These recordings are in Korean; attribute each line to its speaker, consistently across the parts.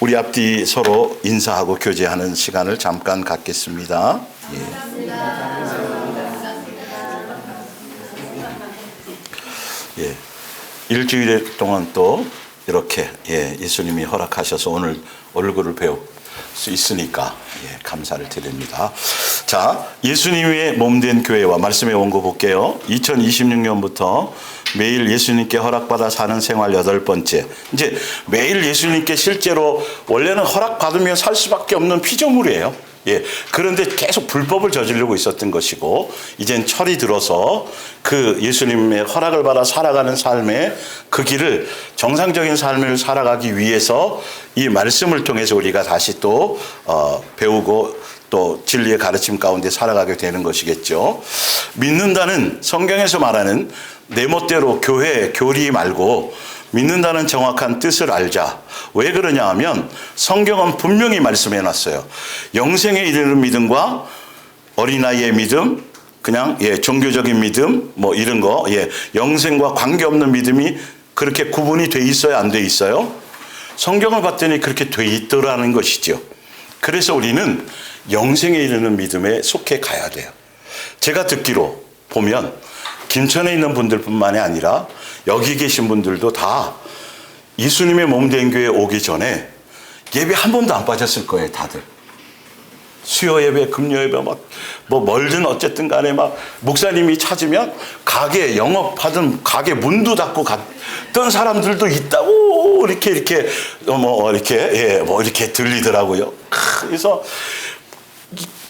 Speaker 1: 우리 앞뒤 서로 인사하고 교제하는 시간을 잠깐 갖겠습니다. 예. 일주일 동안 또 이렇게 예수님이 허락하셔서 오늘 얼굴을 배울 수 있으니까 감사를 드립니다. 자, 예수님의 몸된 교회와 말씀의 원고 볼게요. 2026년부터 매일 예수님께 허락받아 사는 생활 8번째. 이제 매일 예수님께 실제로 원래는 허락받으면 살 수밖에 없는 피조물이에요. 그런데 계속 불법을 저지르고 있었던 것이고, 이젠 철이 들어서 그 예수님의 허락을 받아 살아가는 삶의 그 길을, 정상적인 삶을 살아가기 위해서 이 말씀을 통해서 우리가 다시 또 배우고 또 진리의 가르침 가운데 살아가게 되는 것이겠죠. 믿는다는, 성경에서 말하는 내 멋대로 교회, 교리 말고 믿는다는 정확한 뜻을 알자. 왜 그러냐 하면 성경은 분명히 말씀해 놨어요. 영생에 이르는 믿음과 어린아이의 믿음, 그냥 종교적인 믿음 뭐 이런 거, 영생과 관계없는 믿음이 그렇게 구분이 돼 있어요, 안 돼 있어요? 성경을 봤더니 그렇게 돼 있더라는 것이죠. 그래서 우리는 영생에 이르는 믿음에 속해 가야 돼요. 제가 듣기로 보면 김천에 있는 분들뿐만이 아니라 여기 계신 분들도 다 예수님의 몸된 교회에 오기 전에 예배 한 번도 안 빠졌을 거예요, 다들. 수요 예배, 금요 예배 뭐 멀든 어쨌든 간에 막 목사님이 찾으면 가게 영업하던 가게 문도 닫고 갔던 사람들도 있다고 이렇게 들리더라고요. 그래서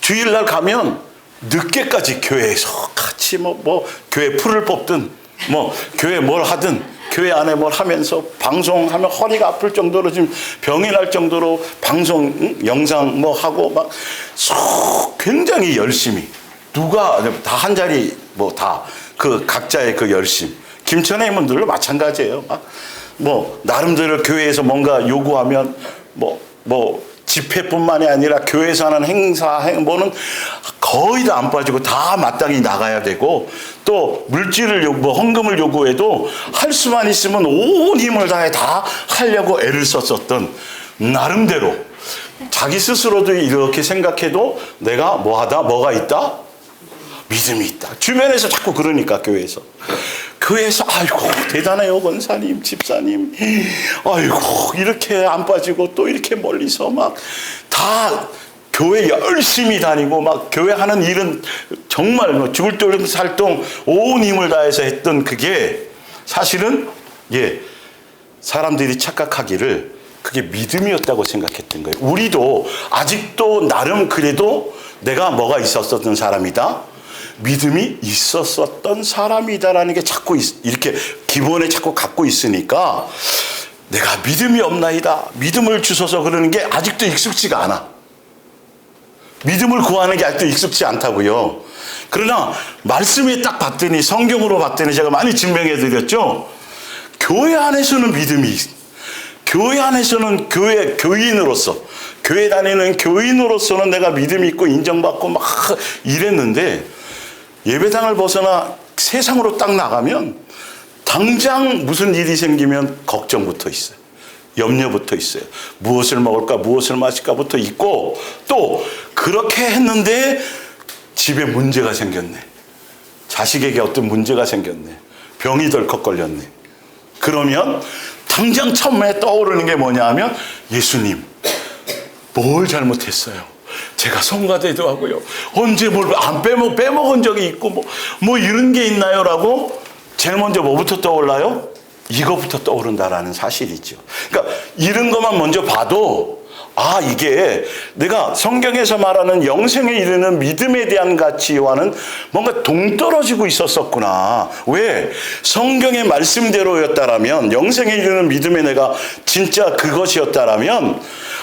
Speaker 1: 주일날 가면 늦게까지 교회에서 같이 뭐 교회 풀을 뽑든 뭐 교회 뭘 하든 교회 안에 뭘 하면서 방송하면 허리가 아플 정도로 지금 병이 날 정도로 방송 영상 뭐 하고 막 굉장히 열심히 누가 다 한 자리 뭐 다 그 각자의 그 열심. 김천의 분들도 마찬가지예요. 뭐 나름대로 교회에서 뭔가 요구하면 뭐 집회뿐만이 아니라 교회에서 하는 행사, 뭐는 거의 다 안 빠지고 다 마땅히 나가야 되고, 또 물질을 헌금을 요구해도 할 수만 있으면 온 힘을 다해 다 하려고 애를 썼었던, 나름대로 자기 스스로도 이렇게 생각해도 내가 뭐가 있다? 믿음이 있다. 주변에서 자꾸 그러니까 교회에서 아이고 대단해요 권사님 집사님, 아이고 이렇게 안 빠지고 또 이렇게 멀리서 막 다 교회 열심히 다니고 막 교회 하는 일은 정말 죽을 듯 살동 온 힘을 다해서 했던 그게 사실은 사람들이 착각하기를 그게 믿음이었다고 생각했던 거예요. 우리도 아직도 나름 그래도 내가 뭐가 있었던 사람이다, 믿음이 있었던 사람이다라는 게 자꾸 이렇게 기본에 자꾸 갖고 있으니까 내가 믿음이 없나이다, 믿음을 주셔서 그러는 게 아직도 익숙지가 않아. 믿음을 구하는 게 아직도 익숙지 않다고요. 그러나 말씀에 딱 봤더니, 성경으로 봤더니 제가 많이 증명해 드렸죠. 교회 안에서는 믿음이, 교회 안에서는 교인으로서, 교회 다니는 교인으로서는 내가 믿음이 있고 인정받고 막 이랬는데, 예배당을 벗어나 세상으로 딱 나가면 당장 무슨 일이 생기면 걱정부터 있어요. 염려부터 있어요. 무엇을 먹을까, 무엇을 마실까부터 있고, 또 그렇게 했는데 집에 문제가 생겼네. 자식에게 어떤 문제가 생겼네. 병이 덜컥 걸렸네. 그러면 당장 처음에 떠오르는 게 뭐냐 하면, 예수님 뭘 잘못했어요? 제가 성가대도 하고요, 언제 뭘 안 빼먹은 적이 있고 뭐 이런 게 있나요? 라고 제일 먼저 뭐부터 떠올라요? 이거부터 떠오른다라는 사실이죠. 그러니까 이런 것만 먼저 봐도 이게 내가 성경에서 말하는 영생에 이르는 믿음에 대한 가치와는 뭔가 동떨어지고 있었구나. 왜? 성경의 말씀대로였다라면, 영생에 이르는 믿음에 내가 진짜 그것이었다라면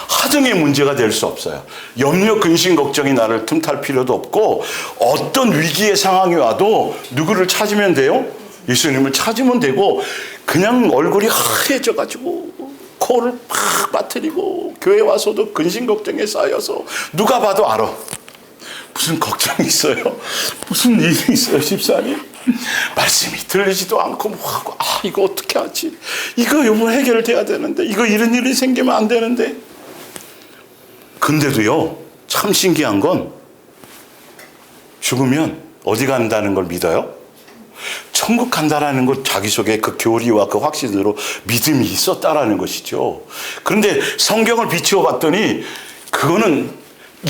Speaker 1: 하등의 문제가 될 수 없어요. 염려, 근심, 걱정이 나를 틈탈 필요도 없고, 어떤 위기의 상황이 와도 누구를 찾으면 돼요? 예수님을 찾으면 되고, 그냥 얼굴이 하얘져가지고 코를 팍 빠뜨리고 교회 와서도 근심 걱정에 쌓여서 누가 봐도 알아. 무슨 걱정이 있어요? 무슨 일이 있어요, 집사님? 말씀이 들리지도 않고 뭐 하고, 이거 어떻게 하지? 이거 요번 해결돼야 되는데, 이거 이런 일이 생기면 안 되는데. 근데도요, 참 신기한 건 죽으면 어디 간다는 걸 믿어요? 천국 간다라는 것 자기 속에 그 교리와 그 확신으로 믿음이 있었다라는 것이죠. 그런데 성경을 비추어 봤더니 그거는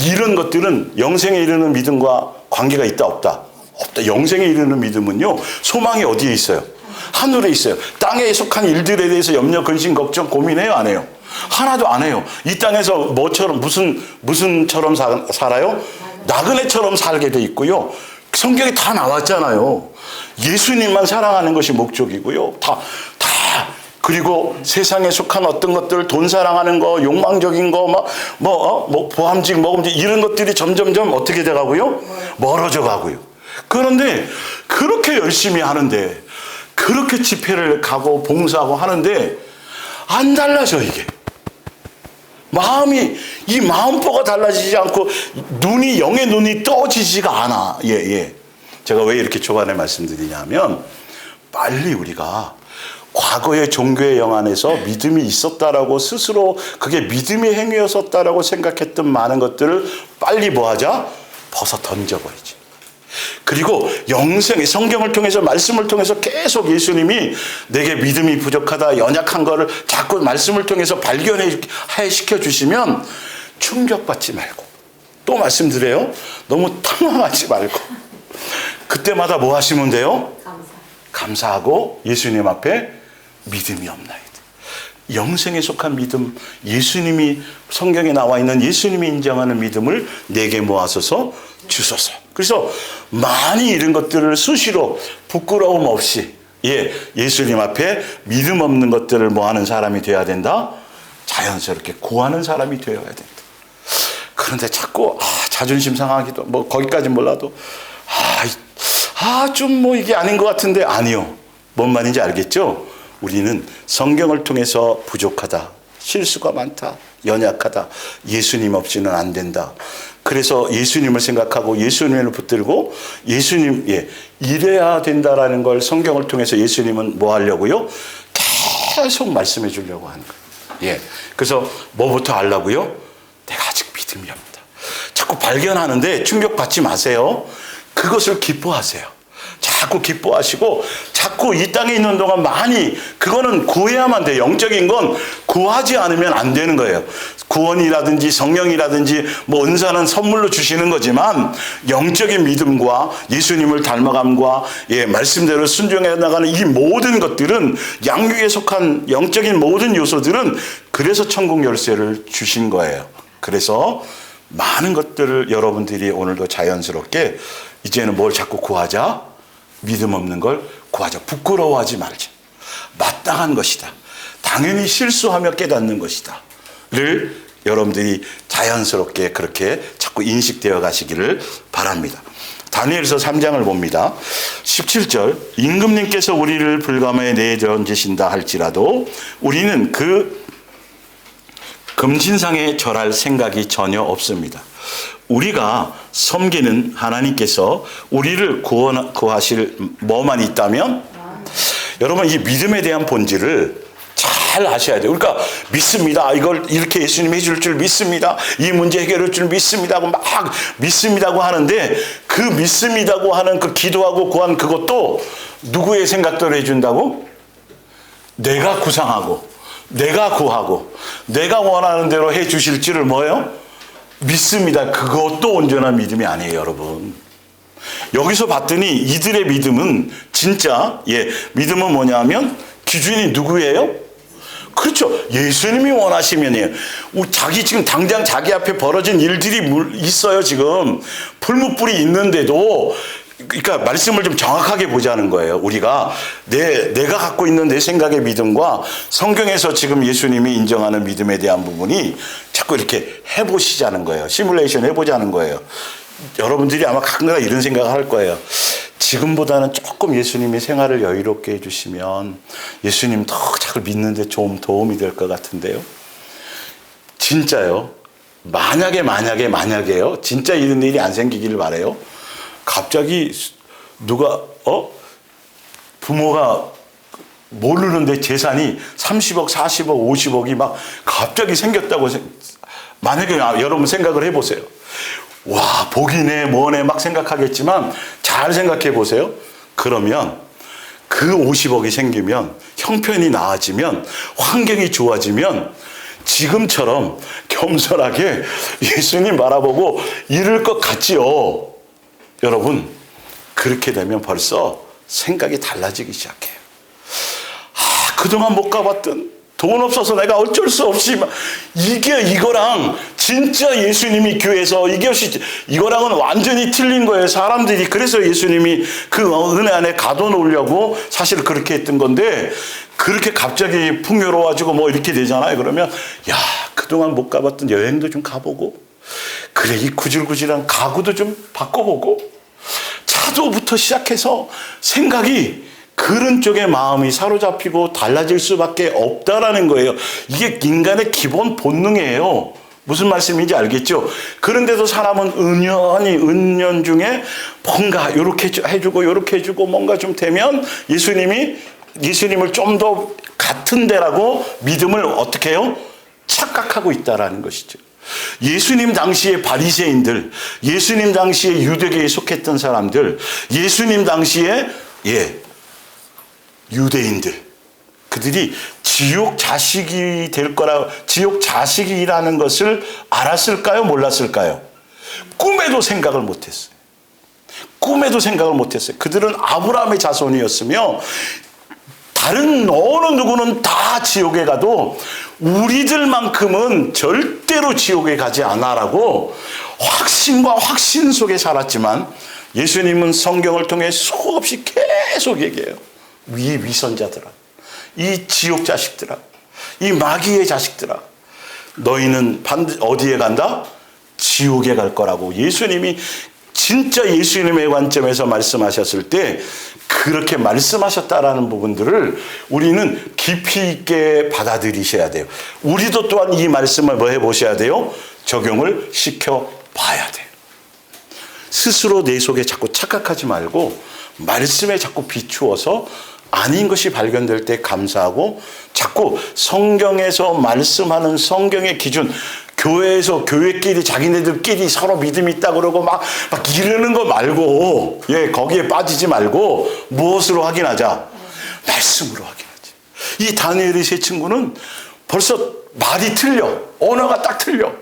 Speaker 1: 이런 것들은 영생에 이르는 믿음과 관계가 있다 없다? 없다. 영생에 이르는 믿음은요, 소망이 어디에 있어요? 하늘에 있어요. 땅에 속한 일들에 대해서 염려, 근심, 걱정, 고민해요, 안 해요? 하나도 안 해요. 이 땅에서 뭐처럼 무슨처럼 살아요? 나그네처럼 살게 돼 있고요. 성경에 다 나왔잖아요. 예수님만 사랑하는 것이 목적이고요. 다. 그리고 세상에 속한 어떤 것들, 돈 사랑하는 거, 욕망적인 거, 보함직, 먹음직, 이런 것들이 점점점 어떻게 돼 가고요? 멀어져 가고요. 그런데 그렇게 열심히 하는데, 그렇게 집회를 가고 봉사하고 하는데, 안 달라져, 이게. 이 마음보가 달라지지 않고, 영의 눈이 떠지지가 않아. 제가 왜 이렇게 초반에 말씀드리냐면, 빨리 우리가 과거의 종교의 영안에서 믿음이 있었다라고 스스로 그게 믿음의 행위였었다라고 생각했던 많은 것들을 빨리 뭐하자? 벗어 던져버리지. 그리고 영생의 성경을 통해서 말씀을 통해서 계속 예수님이 내게 믿음이 부족하다, 연약한 거를 자꾸 말씀을 통해서 발견해 시켜주시면 충격받지 말고, 또 말씀드려요, 너무 당황하지 말고 그때마다 뭐 하시면 돼요? 감사하고 예수님 앞에 믿음이 없나이다. 영생에 속한 믿음, 예수님이 성경에 나와 있는 예수님이 인정하는 믿음을 내게 모아서서 주소서. 그래서 많이 이런 것들을 수시로 부끄러움 없이 예수님 앞에 믿음 없는 것들을 모아는 사람이 되어야 된다. 자연스럽게 구하는 사람이 되어야 된다. 그런데 자꾸 자존심 상하기도 거기까지 몰라도 좀 이게 아닌 것 같은데, 아니요. 뭔 말인지 알겠죠? 우리는 성경을 통해서 부족하다, 실수가 많다, 연약하다, 예수님 없이는 안 된다. 그래서 예수님을 생각하고 예수님을 붙들고 예수님, 이래야 된다라는 걸 성경을 통해서 예수님은 뭐 하려고요? 계속 말씀해 주려고 하는 거예요. 그래서 뭐부터 하려고요? 내가 아직 믿음이 없다. 자꾸 발견하는데 충격받지 마세요. 그것을 기뻐하세요. 자꾸 기뻐하시고, 자꾸 이 땅에 있는 동안 그거는 구해야만 돼요. 영적인 건 구하지 않으면 안 되는 거예요. 구원이라든지 성령이라든지 은사는 선물로 주시는 거지만, 영적인 믿음과 예수님을 닮아감과 말씀대로 순종해 나가는 이 모든 것들은, 양육에 속한 영적인 모든 요소들은 그래서 천국 열쇠를 주신 거예요. 그래서 많은 것들을 여러분들이 오늘도 자연스럽게 이제는 뭘 자꾸 구하자? 믿음 없는 걸 구하자. 부끄러워하지 말자. 마땅한 것이다. 당연히 실수하며 깨닫는 것이다. 를 여러분들이 자연스럽게 그렇게 자꾸 인식되어 가시기를 바랍니다. 다니엘서 3장을 봅니다. 17절, 임금님께서 우리를 불가마에 내던지신다 할지라도 우리는 그 금신상에 절할 생각이 전혀 없습니다. 우리가 섬기는 하나님께서 우리를 구하실 뭐만 있다면, 여러분 이 믿음에 대한 본질을 잘 아셔야 돼요. 그러니까 믿습니다. 이걸 이렇게 예수님이 해줄 줄 믿습니다. 이 문제 해결할 줄 믿습니다. 막 믿습니다고 하는데, 그 믿습니다고 하는 그 기도하고 구한 그것도 누구의 생각대로 해준다고? 내가 구상하고 내가 구하고 내가 원하는 대로 해주실 줄을 뭐예요? 믿습니다. 그것도 온전한 믿음이 아니에요, 여러분. 여기서 봤더니 이들의 믿음은 진짜, 믿음은 뭐냐면 기준이 누구예요? 그렇죠. 예수님이 원하시면이에요. 지금 당장 자기 앞에 벌어진 일들이 있어요, 지금. 풀무불이 있는데도, 그러니까 말씀을 좀 정확하게 보자는 거예요. 우리가 내가 갖고 있는 내 생각의 믿음과 성경에서 지금 예수님이 인정하는 믿음에 대한 부분이 자꾸 이렇게 해보시자는 거예요. 시뮬레이션 해보자는 거예요. 여러분들이 아마 가끔가다 이런 생각을 할 거예요. 지금보다는 조금 예수님이 생활을 여유롭게 해주시면 예수님 더 잘 믿는데 좀 도움이 될 것 같은데요. 진짜요. 만약에요. 진짜 이런 일이 안 생기기를 바라요. 갑자기 누가 부모가 모르는데 재산이 30억, 40억, 50억이 막 갑자기 생겼다고 만약에 여러분 생각을 해보세요. 와, 복이네 뭐네 막 생각하겠지만 잘 생각해 보세요. 그러면 그 50억이 생기면, 형편이 나아지면, 환경이 좋아지면 지금처럼 겸손하게 예수님 바라보고 이럴 것 같지요. 여러분, 그렇게 되면 벌써 생각이 달라지기 시작해요. 그동안 못 가봤던, 돈 없어서 내가 어쩔 수 없이 이거랑 진짜 예수님이 교회에서 이거랑은 완전히 틀린 거예요. 사람들이. 그래서 예수님이 그 은혜 안에 가둬놓으려고 사실 그렇게 했던 건데, 그렇게 갑자기 풍요로워지고 뭐 이렇게 되잖아요. 그러면 그동안 못 가봤던 여행도 좀 가보고, 그래 이 구질구질한 가구도 좀 바꿔보고, 차도부터 시작해서 생각이 그런 쪽에 마음이 사로잡히고 달라질 수밖에 없다라는 거예요. 이게 인간의 기본 본능이에요. 무슨 말씀인지 알겠죠? 그런데도 사람은 은연 중에 뭔가 이렇게 해주고 이렇게 해주고 뭔가 좀 되면 예수님을 좀 더 같은 데라고 믿음을 어떻게 해요? 착각하고 있다라는 것이죠. 예수님 당시의 바리새인들, 예수님 당시에 유대교에 속했던 사람들, 예수님 당시에 유대인들, 그들이 지옥 자식이 될 거라, 지옥 자식이라는 것을 알았을까요? 몰랐을까요? 꿈에도 생각을 못했어요. 꿈에도 생각을 못했어요. 그들은 아브라함의 자손이었으며 다른 어느 누구는 다 지옥에 가도 우리들만큼은 절대로 지옥에 가지 않아라고 확신과 확신 속에 살았지만, 예수님은 성경을 통해 수없이 계속 얘기해요. 위선자들아, 이 지옥 자식들아, 이 마귀의 자식들아, 너희는 어디에 간다? 지옥에 갈 거라고 예수님이 진짜 예수님의 관점에서 말씀하셨을 때 그렇게 말씀하셨다라는 부분들을 우리는 깊이 있게 받아들이셔야 돼요. 우리도 또한 이 말씀을 뭐 해보셔야 돼요? 적용을 시켜봐야 돼요. 스스로 내 속에 자꾸 착각하지 말고 말씀에 자꾸 비추어서 아닌 것이 발견될 때 감사하고, 자꾸 성경에서 말씀하는 성경의 기준, 교회에서 교회끼리 자기네들끼리 서로 믿음이 있다 그러고 막 이러는 거 말고, 거기에 빠지지 말고 무엇으로 확인하자? 말씀으로 확인하자. 이 다니엘의 세 친구는 벌써 말이 틀려. 언어가 딱 틀려.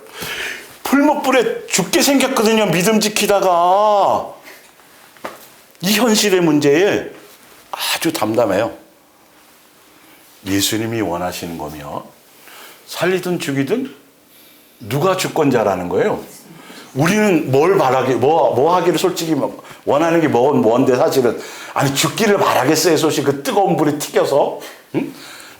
Speaker 1: 풀무불에 죽게 생겼거든요. 믿음 지키다가. 이 현실의 문제에 아주 담담해요. 예수님이 원하시는 거면 살리든 죽이든 누가 주권자라는 거예요. 우리는 뭘 뭐 하기를 솔직히 원하는 게 뭔데 사실은. 아니, 죽기를 바라겠어요, 솔직히. 그 뜨거운 불에 튀겨서. 응?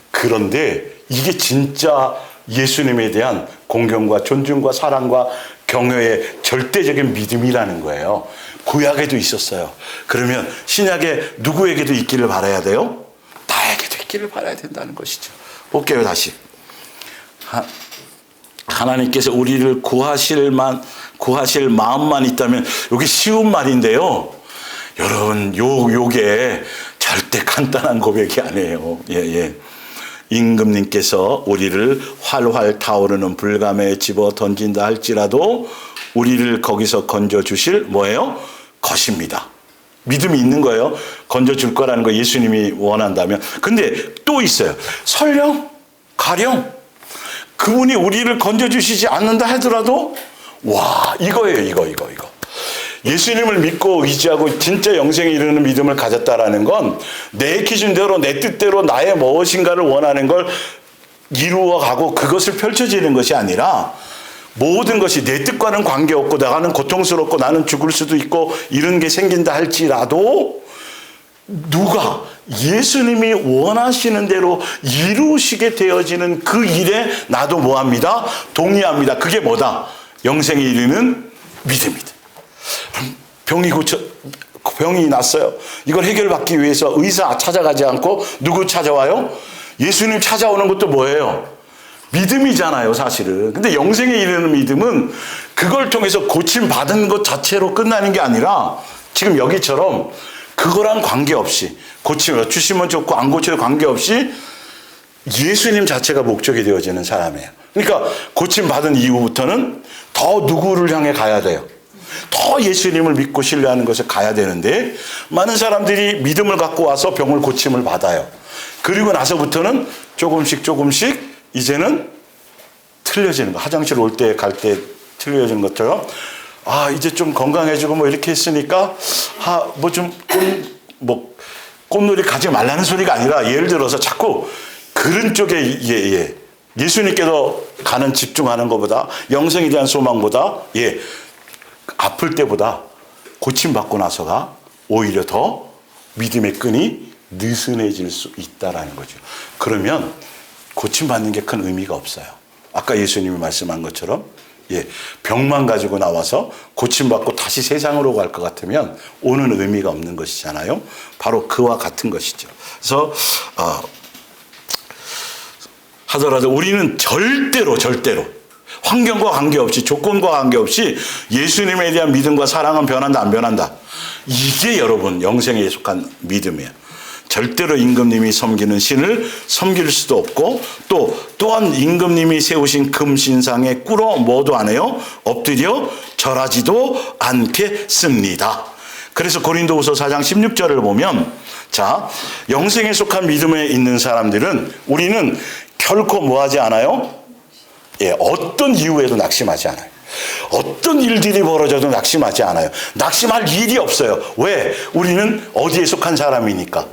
Speaker 1: 그런데 이게 진짜 예수님에 대한 공경과 존중과 사랑과 경외의 절대적인 믿음이라는 거예요. 구약에도 있었어요. 그러면 신약에 누구에게도 있기를 바라야 돼요? 나에게도 있기를 바라야 된다는 것이죠. 볼게요, 다시. 하나님께서 우리를 구하실 마음만 있다면, 여기 쉬운 말인데요. 여러분, 요게 절대 간단한 고백이 아니에요. 임금님께서 우리를 활활 타오르는 불감에 집어 던진다 할지라도 우리를 거기서 건져 주실 뭐예요? 것입니다. 믿음이 있는 거예요. 건져 줄 거라는 거 예수님이 원한다면. 근데 또 있어요. 설령 가령 그분이 우리를 건져 주시지 않는다 하더라도, 이거예요. 이거. 예수님을 믿고 의지하고 진짜 영생에 이르는 믿음을 가졌다라는 건 내 기준대로 내 뜻대로 나의 무엇인가를 원하는 걸 이루어가고 그것을 펼쳐지는 것이 아니라, 모든 것이 내 뜻과는 관계없고 나는 고통스럽고 나는 죽을 수도 있고 이런 게 생긴다 할지라도 누가 예수님이 원하시는 대로 이루시게 되어지는 그 일에 나도 뭐합니다? 동의합니다. 그게 뭐다? 영생에 이르는 믿음이다. 병이 났어요. 이걸 해결받기 위해서 의사 찾아가지 않고 누구 찾아와요? 예수님 찾아오는 것도 뭐예요? 믿음이잖아요, 사실은. 근데 영생에 이르는 믿음은 그걸 통해서 고침받은 것 자체로 끝나는 게 아니라, 지금 여기처럼 그거랑 관계없이, 고치면 주시면 좋고 안 고쳐도 관계없이 예수님 자체가 목적이 되어지는 사람이에요. 그러니까 고침받은 이후부터는 더 누구를 향해 가야 돼요? 더 예수님을 믿고 신뢰하는 것에 가야 되는데 많은 사람들이 믿음을 갖고 와서 병을 고침을 받아요. 그리고 나서부터는 조금씩 이제는 틀려지는 거. 화장실 올 때 갈 때 틀려지는 것처럼 이제 좀 건강해지고 뭐 이렇게 했으니까 꽃놀이 가지 말라는 소리가 아니라 예를 들어서 자꾸 그런 쪽에 예수님께서 가는 집중하는 것보다 영생에 대한 소망보다 아플 때보다 고침받고 나서가 오히려 더 믿음의 끈이 느슨해질 수 있다라는 거죠. 그러면 고침받는 게 큰 의미가 없어요. 아까 예수님이 말씀한 것처럼 병만 가지고 나와서 고침받고 다시 세상으로 갈 것 같으면 오는 의미가 없는 것이잖아요. 바로 그와 같은 것이죠. 그래서 하더라도 우리는 절대로 환경과 관계없이 조건과 관계없이 예수님에 대한 믿음과 사랑은 변한다 안 변한다. 이게 여러분 영생에 속한 믿음이에요. 절대로 임금님이 섬기는 신을 섬길 수도 없고 또한 임금님이 세우신 금신상에 꿇어 뭐도 안 해요? 엎드려 절하지도 않겠습니다. 그래서 고린도후서 4장 16절을 보면 영생에 속한 믿음에 있는 사람들은 우리는 결코 뭐하지 않아요? 어떤 이유에도 낙심하지 않아요. 어떤 일들이 벌어져도 낙심하지 않아요. 낙심할 일이 없어요. 왜? 우리는 어디에 속한 사람이니까?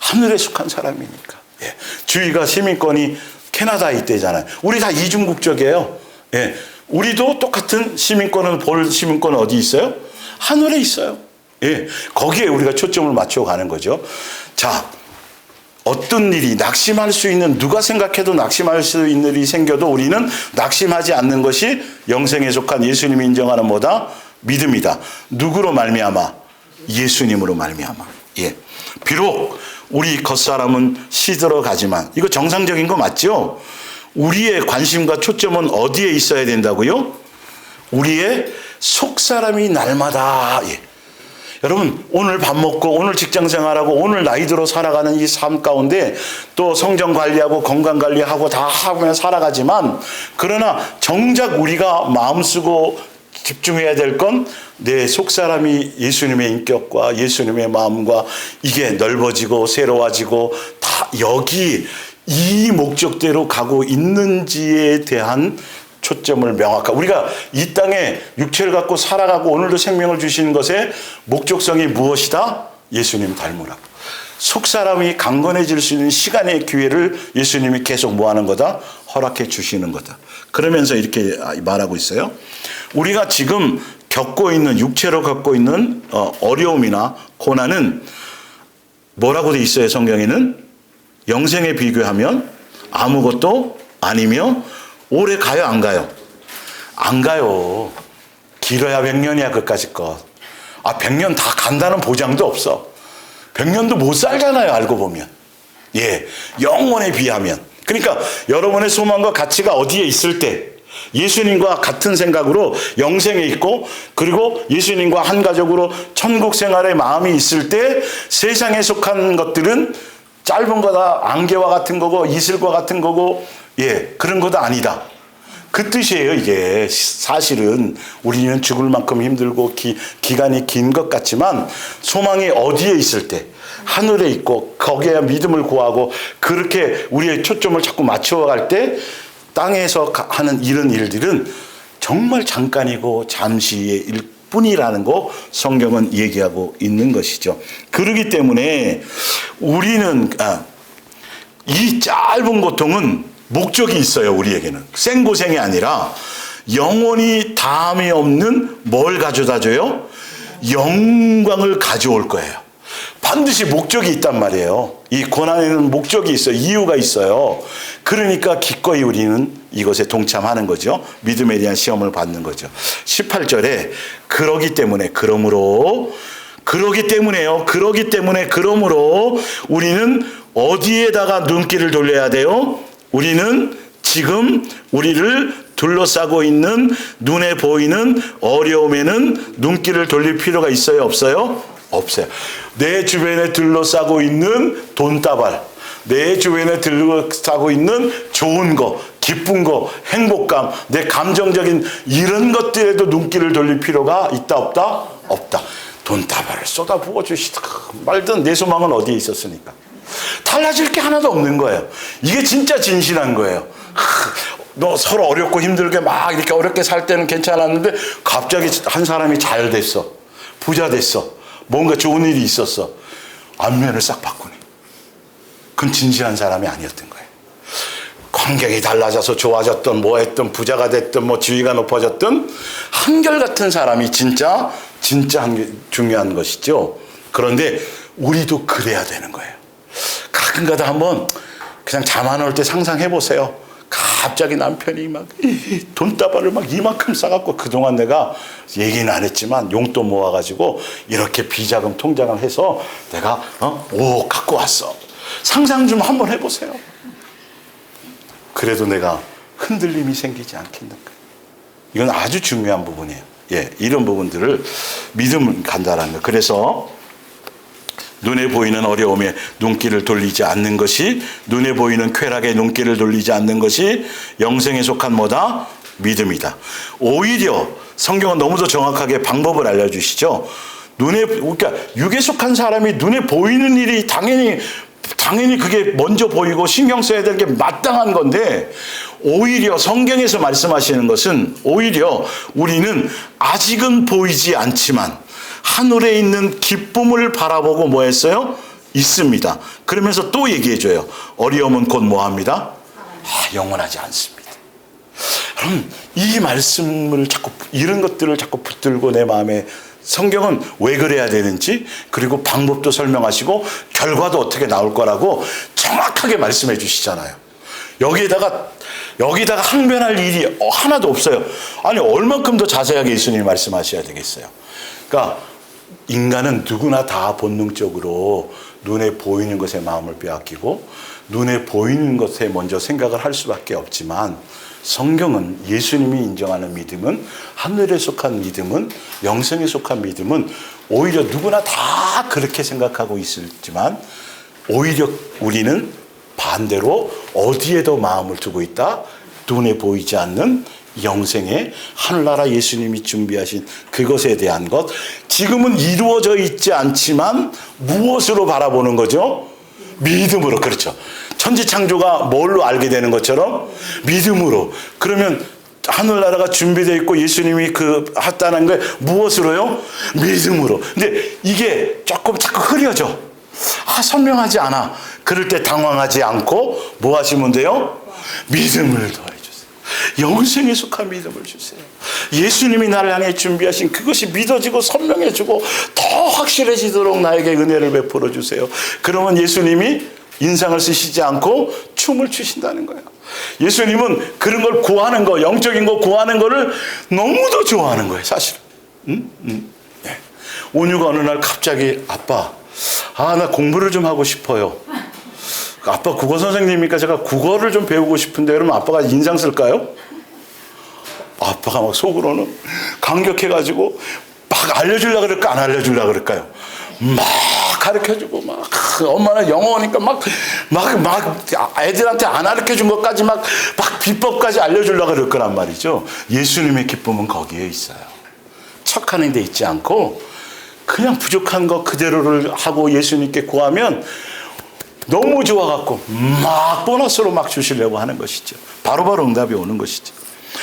Speaker 1: 하늘에 속한 사람이니까. 주위가 시민권이 캐나다에 있대잖아요. 우리 다 이중국적이에요. 우리도 똑같은 시민권은 볼 시민권은 어디 있어요? 하늘에 있어요. 거기에 우리가 초점을 맞춰 가는 거죠. 어떤 일이 낙심할 수 있는, 누가 생각해도 낙심할 수 있는 일이 생겨도 우리는 낙심하지 않는 것이 영생에 속한 예수님이 인정하는 뭐다? 믿음이다. 누구로 말미암아? 예수님으로 말미암아. 비록 우리 겉사람은 시들어가지만, 이거 정상적인 거 맞죠? 우리의 관심과 초점은 어디에 있어야 된다고요? 우리의 속사람이 날마다 여러분 오늘 밥 먹고 오늘 직장 생활하고 오늘 나이 들어 살아가는 이 삶 가운데 또 성정 관리하고 건강 관리하고 다 하면서 살아가지만, 그러나 정작 우리가 마음 쓰고 집중해야 될 건 내 속사람이 예수님의 인격과 예수님의 마음과 이게 넓어지고 새로워지고 다 여기 이 목적대로 가고 있는지에 대한 초점을 명확하게, 우리가 이 땅에 육체를 갖고 살아가고 오늘도 생명을 주시는 것의 목적성이 무엇이다? 예수님 닮으라고. 속사람이 강건해질 수 있는 시간의 기회를 예수님이 계속 뭐하는 거다? 허락해 주시는 거다. 그러면서 이렇게 말하고 있어요. 우리가 지금 겪고 있는, 육체로 겪고 있는 어려움이나 고난은 뭐라고 돼 있어요? 성경에는 영생에 비교하면 아무것도 아니며 오래 가요 안 가요? 안 가요. 길어야 100년이야 그까짓 것. 100년 다 간다는 보장도 없어. 100년도 못 살잖아요 알고 보면. 영원에 비하면. 그러니까 여러분의 소망과 가치가 어디에 있을 때 예수님과 같은 생각으로 영생에 있고, 그리고 예수님과 한 가족으로 천국 생활의 마음이 있을 때 세상에 속한 것들은 짧은 거다, 안개와 같은 거고 이슬과 같은 거고 그런 것도 아니다. 그 뜻이에요. 이게 사실은 우리는 죽을 만큼 힘들고 기간이 긴 것 같지만 소망이 어디에 있을 때 하늘에 있고 거기에 믿음을 구하고 그렇게 우리의 초점을 자꾸 맞춰갈 때 땅에서 하는 이런 일들은 정말 잠깐이고 잠시의 일 뿐이라는 거 성경은 얘기하고 있는 것이죠. 그렇기 때문에 우리는 이 짧은 고통은 목적이 있어요. 우리에게는 생고생이 아니라 영원히 다함이 없는 뭘 가져다 줘요? 영광을 가져올 거예요. 반드시 목적이 있단 말이에요. 이 고난에는 목적이 있어요. 이유가 있어요. 그러니까 기꺼이 우리는 이것에 동참하는 거죠. 믿음에 대한 시험을 받는 거죠. 18절에 그러기 때문에 그러므로 우리는 어디에다가 눈길을 돌려야 돼요? 우리는 지금 우리를 둘러싸고 있는 눈에 보이는 어려움에는 눈길을 돌릴 필요가 있어요? 없어요? 없어요. 내 주변에 둘러싸고 있는 돈다발, 내 주변에 둘러싸고 있는 좋은 거, 기쁜 거, 행복감, 내 감정적인 이런 것들에도 눈길을 돌릴 필요가 있다 없다? 없다. 돈다발을 쏟아부어 주시다 말든 내 소망은 어디에 있었으니까. 달라질 게 하나도 없는 거예요. 이게 진짜 진실한 거예요. 너 서로 어렵고 힘들게 막 이렇게 어렵게 살 때는 괜찮았는데 갑자기 한 사람이 잘 됐어. 부자 됐어. 뭔가 좋은 일이 있었어. 안면을 싹 바꾸네. 그건 진실한 사람이 아니었던 거예요. 환경이 달라져서 좋아졌던 뭐 했던 부자가 됐던 뭐 지위가 높아졌던 한결같은 사람이 진짜 중요한 것이죠. 그런데 우리도 그래야 되는 거예요. 가끔가다 한번 그냥 잠 안 올 때 상상해 보세요. 갑자기 남편이 막 돈다발을 막 이만큼 싸갖고 그동안 내가 얘기는 안 했지만 용돈 모아가지고 이렇게 비자금 통장을 해서 내가 5억 갖고 왔어. 상상 좀 한번 해보세요. 그래도 내가 흔들림이 생기지 않겠는가. 이건 아주 중요한 부분이에요. 예, 이런 부분들을 믿음을 간다라는 거예요. 그래서 눈에 보이는 어려움에 눈길을 돌리지 않는 것이, 눈에 보이는 쾌락에 눈길을 돌리지 않는 것이 영생에 속한 뭐다? 믿음이다. 오히려 성경은 너무도 정확하게 방법을 알려주시죠. 그러니까 육에 속한 사람이 눈에 보이는 일이 당연히 그게 먼저 보이고 신경 써야 될 게 마땅한 건데, 오히려 성경에서 말씀하시는 것은 오히려 우리는 아직은 보이지 않지만 하늘에 있는 기쁨을 바라보고 뭐 했어요? 있습니다. 그러면서 또 얘기해줘요. 어려움은 곧 뭐합니다? 영원하지 않습니다. 그럼 이 말씀을 이런 것들을 자꾸 붙들고 내 마음에, 성경은 왜 그래야 되는지, 그리고 방법도 설명하시고 결과도 어떻게 나올 거라고 정확하게 말씀해 주시잖아요. 여기에다가 항변할 일이 하나도 없어요. 아니 얼만큼 더 자세하게 예수님이 말씀하셔야 되겠어요. 그러니까 인간은 누구나 다 본능적으로 눈에 보이는 것에 마음을 빼앗기고 눈에 보이는 것에 먼저 생각을 할 수밖에 없지만, 성경은 예수님이 인정하는 믿음은, 하늘에 속한 믿음은, 영생에 속한 믿음은 오히려 누구나 다 그렇게 생각하고 있지만 오히려 우리는 반대로 어디에 더 마음을 두고 있다? 눈에 보이지 않는 영생의 하늘나라 예수님이 준비하신 그것에 대한 것, 지금은 이루어져 있지 않지만 무엇으로 바라보는 거죠? 믿음으로. 그렇죠. 천지창조가 뭘로 알게 되는 것처럼 믿음으로. 그러면 하늘나라가 준비되어 있고 예수님이 했다는 게 무엇으로요? 믿음으로. 근데 이게 조금 자꾸 흐려져. 선명하지 않아. 그럴 때 당황하지 않고 뭐 하시면 돼요? 믿음을 더해주세요. 영생에 속한 믿음을 주세요. 예수님이 나를 향해 준비하신 그것이 믿어지고 선명해지고 더 확실해지도록 나에게 은혜를 베풀어 주세요. 그러면 예수님이 인상을 쓰시지 않고 춤을 추신다는 거예요. 예수님은 그런 걸 구하는 거, 영적인 거 구하는 거를 너무도 좋아하는 거예요, 사실은. 네. 온유가 어느 날 갑자기, 아빠, 나 공부를 좀 하고 싶어요. 아빠 국어 선생님이니까 제가 국어를 좀 배우고 싶은데, 그러면 아빠가 인상 쓸까요? 아빠가 막 속으로는 감격해가지고 막 알려주려고 그럴까, 안 알려주려고 그럴까요? 막 가르쳐주고, 막 엄마는 영어니까 막 애들한테 안 가르쳐준 것까지 막 비법까지 알려주려고 그럴 거란 말이죠. 예수님의 기쁨은 거기에 있어요. 척하는 데 있지 않고 그냥 부족한 거 그대로를 하고 예수님께 구하면 너무 좋아갖고 막 보너스로 막 주시려고 하는 것이죠. 바로바로 응답이 오는 것이죠.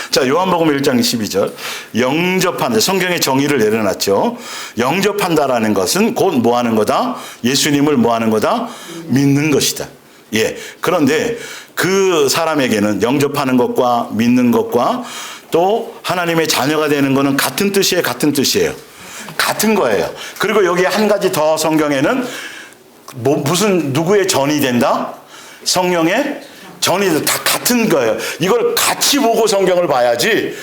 Speaker 1: 자, 요한복음 1장 12절. 영접한다. 성경의 정의를 내려놨죠. 영접한다라는 것은 곧 뭐 하는 거다? 예수님을 뭐 하는 거다? 믿는 것이다. 예. 그런데 그 사람에게는 영접하는 것과 믿는 것과 또 하나님의 자녀가 되는 것은 같은 뜻이에요. 같은 거예요. 그리고 여기에 한 가지 더, 성경에는 무슨 누구의 전이 된다? 성령의 전이 다 같은 거예요. 이걸 같이 보고 성경을 봐야지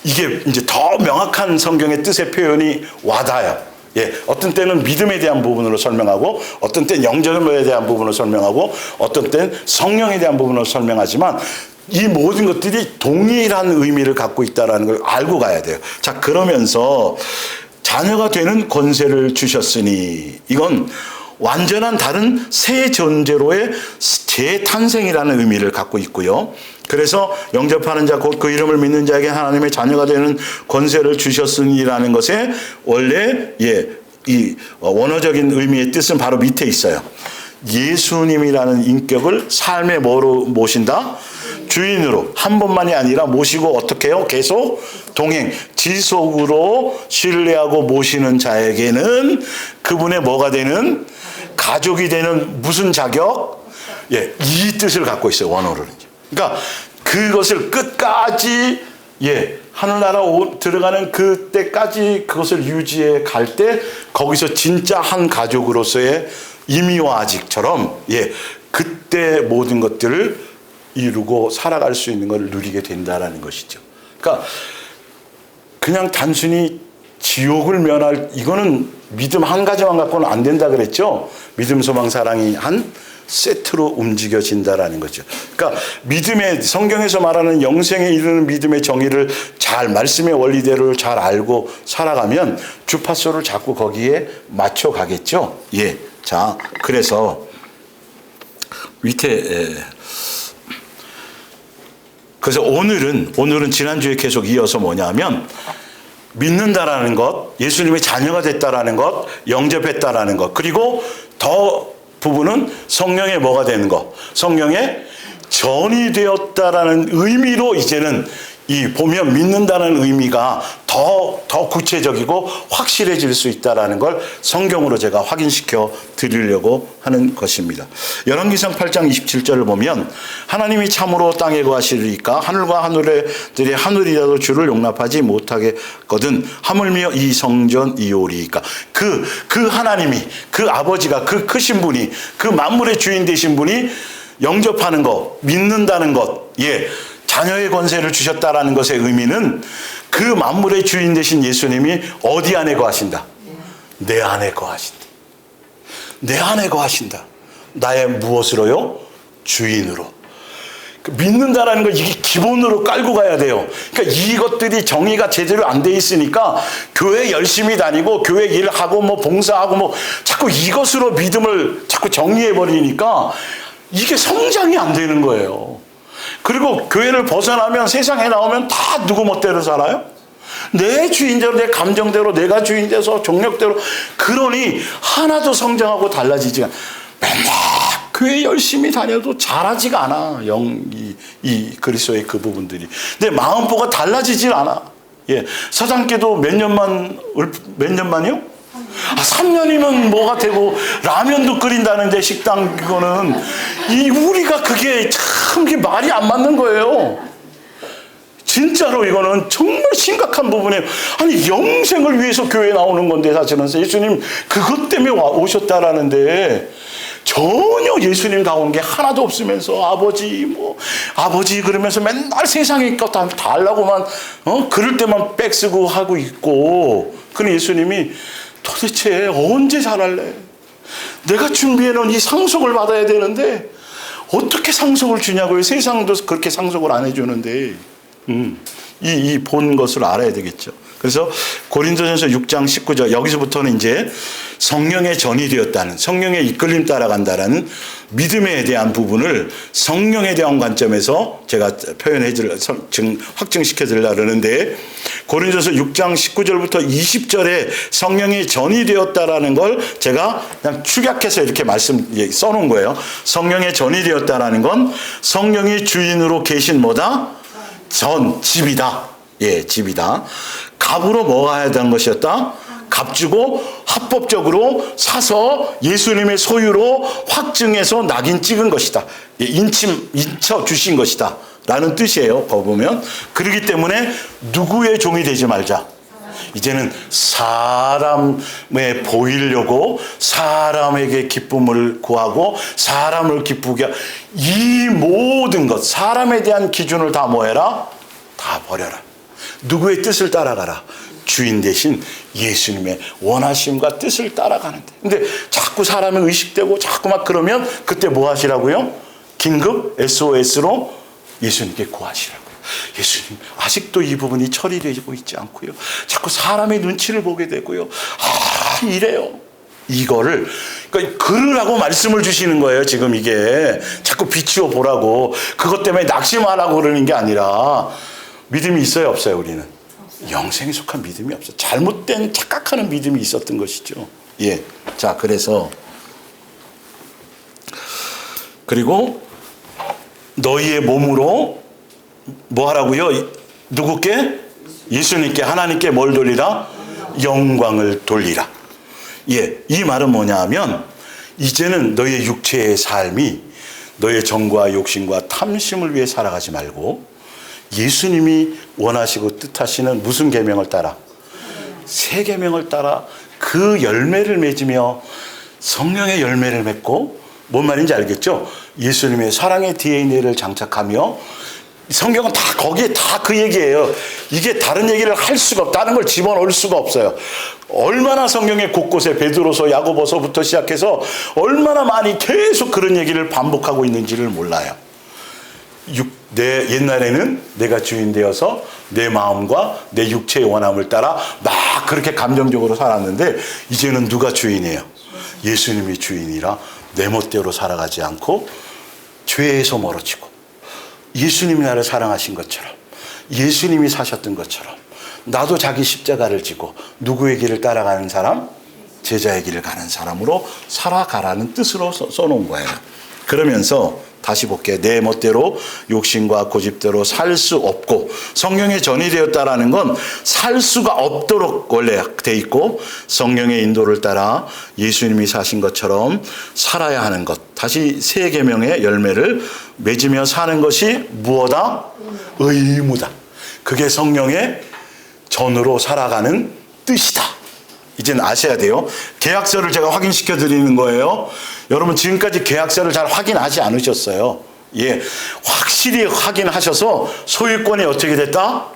Speaker 1: 이게 이제 더 명확한 성경의 뜻의 표현이 와닿아요. 예, 어떤 때는 믿음에 대한 부분으로 설명하고, 어떤 때는 영접에 대한 부분으로 설명하고, 어떤 때는 성령에 대한 부분으로 설명하지만 이 모든 것들이 동일한 의미를 갖고 있다는 걸 알고 가야 돼요. 자, 그러면서 자녀가 되는 권세를 주셨으니, 이건 완전한 다른 새 존재로의 재탄생이라는 의미를 갖고 있고요. 그래서 영접하는 자 곧 그 이름을 믿는 자에게 하나님의 자녀가 되는 권세를 주셨으니라는 것에 원래 이 원어적인 의미의 뜻은 바로 밑에 있어요. 예수님이라는 인격을 삶의 뭐로 모신다? 주인으로. 한 번만이 아니라 모시고 어떻게 해요? 계속 동행, 지속으로 신뢰하고 모시는 자에게는 그분의 뭐가 되는? 가족이 되는 무슨 자격? 이 뜻을 갖고 있어요, 원어로는. 그러니까 그것을 끝까지 하늘나라 들어가는 그때까지 그것을 유지해 갈 때 거기서 진짜 한 가족으로서의 이미와 아직처럼 그때 모든 것들을 이루고 살아갈 수 있는 걸 누리게 된다라는 것이죠. 그러니까 그냥 단순히 지옥을 면할 이거는 믿음 한 가지만 갖고는 안 된다 그랬죠. 믿음, 소망, 사랑이 한 세트로 움직여진다라는 거죠. 그러니까 믿음의 성경에서 말하는 영생에 이르는 믿음의 정의를 잘 말씀의 원리대로 잘 알고 살아가면 주파수를 자꾸 거기에 맞춰 가겠죠. 자, 그래서 밑에 그래서 오늘은 지난주에 계속 이어서 뭐냐면 믿는다라는 것, 예수님의 자녀가 됐다라는 것, 영접했다라는 것, 그리고 더 부분은 성령의 뭐가 되는 것, 성령의 전이 되었다라는 의미로 이제는 이 보면 믿는다는 의미가 더 구체적이고 확실해질 수 있다라는 걸 성경으로 제가 확인시켜 드리려고 하는 것입니다. 열왕기상 8장 27절을 보면 하나님이 참으로 땅에 거하시리까 하늘과 하늘들의 하늘이라도 주를 용납하지 못하겠거든 하물며 이 성전이오리까. 그 하나님이, 그 아버지가, 그 크신 분이, 그 만물의 주인 되신 분이 영접하는 것, 믿는다는 것, 자녀의 권세를 주셨다라는 것의 의미는 그 만물의 주인 되신 예수님이 어디 안에 거하신다? 내 안에 거하신다. 내 안에 거하신다. 나의 무엇으로요? 주인으로. 믿는다라는 걸 이게 기본으로 깔고 가야 돼요. 그러니까 이것들이 정의가 제대로 안 돼 있으니까 교회 열심히 다니고 교회 일하고 뭐 봉사하고 뭐 자꾸 이것으로 믿음을 자꾸 정의해 버리니까 이게 성장이 안 되는 거예요. 그리고 교회를 벗어나면 세상에 나오면 다 누구 멋대로 살아요? 내 주인대로, 내 감정대로, 내가 주인돼서 정력대로. 그러니 하나도 성장하고 달라지지 않아. 맨날 교회 열심히 다녀도 잘하지가 않아. 이 그리스도의 그 부분들이. 내 마음보가 달라지질 않아. 사장께도 몇 년만이요? 3년이면 뭐가 되고 라면도 끓인다는데 식당 그거는 우리가 그게 참 말이 안 맞는 거예요. 진짜로 이거는 정말 심각한 부분이에요. 아니 영생을 위해서 교회에 나오는 건데 사실은 예수님 그것 때문에 오셨다라는데 전혀 예수님 다운 게 하나도 없으면서 아버지 그러면서 맨날 세상에 것 다 달라고만 그럴 때만 백 쓰고 하고 있고. 그런 예수님이 도대체 언제 잘할래? 내가 준비해놓은 이 상속을 받아야 되는데 어떻게 상속을 주냐고요? 세상도 그렇게 상속을 안 해주는데 이 본 것을 알아야 되겠죠. 그래서 고린도전서 6장 19절 여기서부터는 이제 성령의 전이 되었다는, 성령의 이끌림 따라간다라는 믿음에 대한 부분을 성령에 대한 관점에서 제가 확증시켜 드리려고 그러는데, 고린도전서 6장 19절부터 20절에 성령의 전이 되었다라는 걸 제가 그냥 축약해서 이렇게 써놓은 거예요. 성령의 전이 되었다라는 건 성령이 주인으로 계신 뭐다? 집이다. 집이다. 값으로 뭐가 해야 되는 것이었다? 값 주고 합법적으로 사서 예수님의 소유로 확증해서 낙인 찍은 것이다. 인쳐 주신 것이다. 라는 뜻이에요. 거기 보면. 그렇기 때문에 누구의 종이 되지 말자. 이제는 사람에 보이려고 사람에게 기쁨을 구하고 사람을 기쁘게 이 모든 것, 사람에 대한 기준을 다 뭐해라? 다 버려라. 누구의 뜻을 따라가라? 주인 대신 예수님의 원하심과 뜻을 따라가는데. 근데 자꾸 사람이 의식되고 자꾸 막 그러면 그때 뭐 하시라고요? 긴급 SOS로 예수님께 구하시라고요. 예수님, 아직도 이 부분이 처리되고 있지 않고요. 자꾸 사람의 눈치를 보게 되고요. 이래요. 이거를 그러니까 그러라고 말씀을 주시는 거예요. 지금 이게 자꾸 비추어 보라고. 그것 때문에 낙심하라고 그러는 게 아니라 믿음이 있어요, 없어요? 우리는 영생에 속한 믿음이 없어요. 잘못된 착각하는 믿음이 있었던 것이죠. 예. 자, 그리고 너희의 몸으로 뭐 하라고요? 누구께? 예수님께, 하나님께 뭘 돌리라? 영광을 돌리라. 예, 이 말은 뭐냐 하면 이제는 너의 육체의 삶이 너의 정과 욕심과 탐심을 위해 살아가지 말고 예수님이 원하시고 뜻하시는 무슨 계명을 따라? 새 계명을 따라 그 열매를 맺으며 성령의 열매를 맺고 뭔 말인지 알겠죠? 예수님의 사랑의 DNA를 장착하며 성경은 다 거기에 다 그 얘기예요. 이게 다른 얘기를 할 수가 없고 다른 걸 집어넣을 수가 없어요. 얼마나 성경의 곳곳에 베드로서 야고보서부터 시작해서 얼마나 많이 계속 그런 얘기를 반복하고 있는지를 몰라요. 옛날에는 내가 주인 되어서 내 마음과 내 육체의 원함을 따라 막 그렇게 감정적으로 살았는데 이제는 누가 주인이에요? 예수님이 주인이라 내 멋대로 살아가지 않고 죄에서 멀어지고 예수님이 나를 사랑하신 것처럼 예수님이 사셨던 것처럼 나도 자기 십자가를 지고 누구의 길을 따라가는 사람? 제자의 길을 가는 사람으로 살아가라는 뜻으로 써놓은 거예요. 그러면서 다시 볼게요. 내 멋대로 욕심과 고집대로 살 수 없고 성령의 전이 되었다라는 건 살 수가 없도록 원래 돼 있고 성령의 인도를 따라 예수님이 사신 것처럼 살아야 하는 것. 다시 새 계명의 열매를 맺으며 사는 것이 무엇이다? 의무다. 그게 성령의 전으로 살아가는 뜻이다. 이제는 아셔야 돼요. 계약서를 제가 확인시켜 드리는 거예요. 여러분 지금까지 계약서를 잘 확인하지 않으셨어요. 예, 확실히 확인하셔서 소유권이 어떻게 됐다?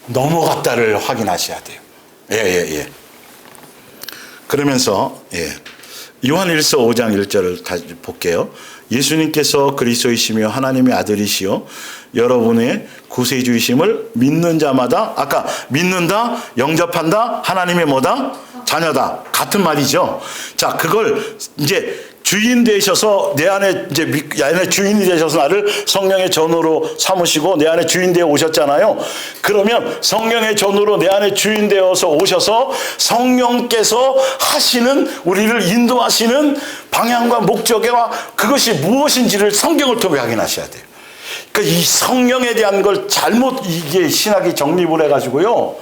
Speaker 1: 넘어갔다를 확인하셔야 돼요. 예. 그러면서 요한일서 5장 1절을 다시 볼게요. 예수님께서 그리스도이시며 하나님의 아들이시요 여러분의 구세주이심을 믿는 자마다 아까 믿는다, 영접한다, 하나님의 뭐다? 자녀다. 같은 말이죠. 자, 그걸 이제 주인 되셔서 내 안에 주인이 되셔서 나를 성령의 전으로 삼으시고 내 안에 주인 되어 오셨잖아요. 그러면 성령의 전으로 내 안에 주인 되어서 오셔서 성령께서 하시는 우리를 인도하시는 방향과 목적과 그것이 무엇인지를 성경을 통해 확인하셔야 돼요. 그러니까 이 성령에 대한 걸 잘못 이게 신학이 정립을 해가지고요.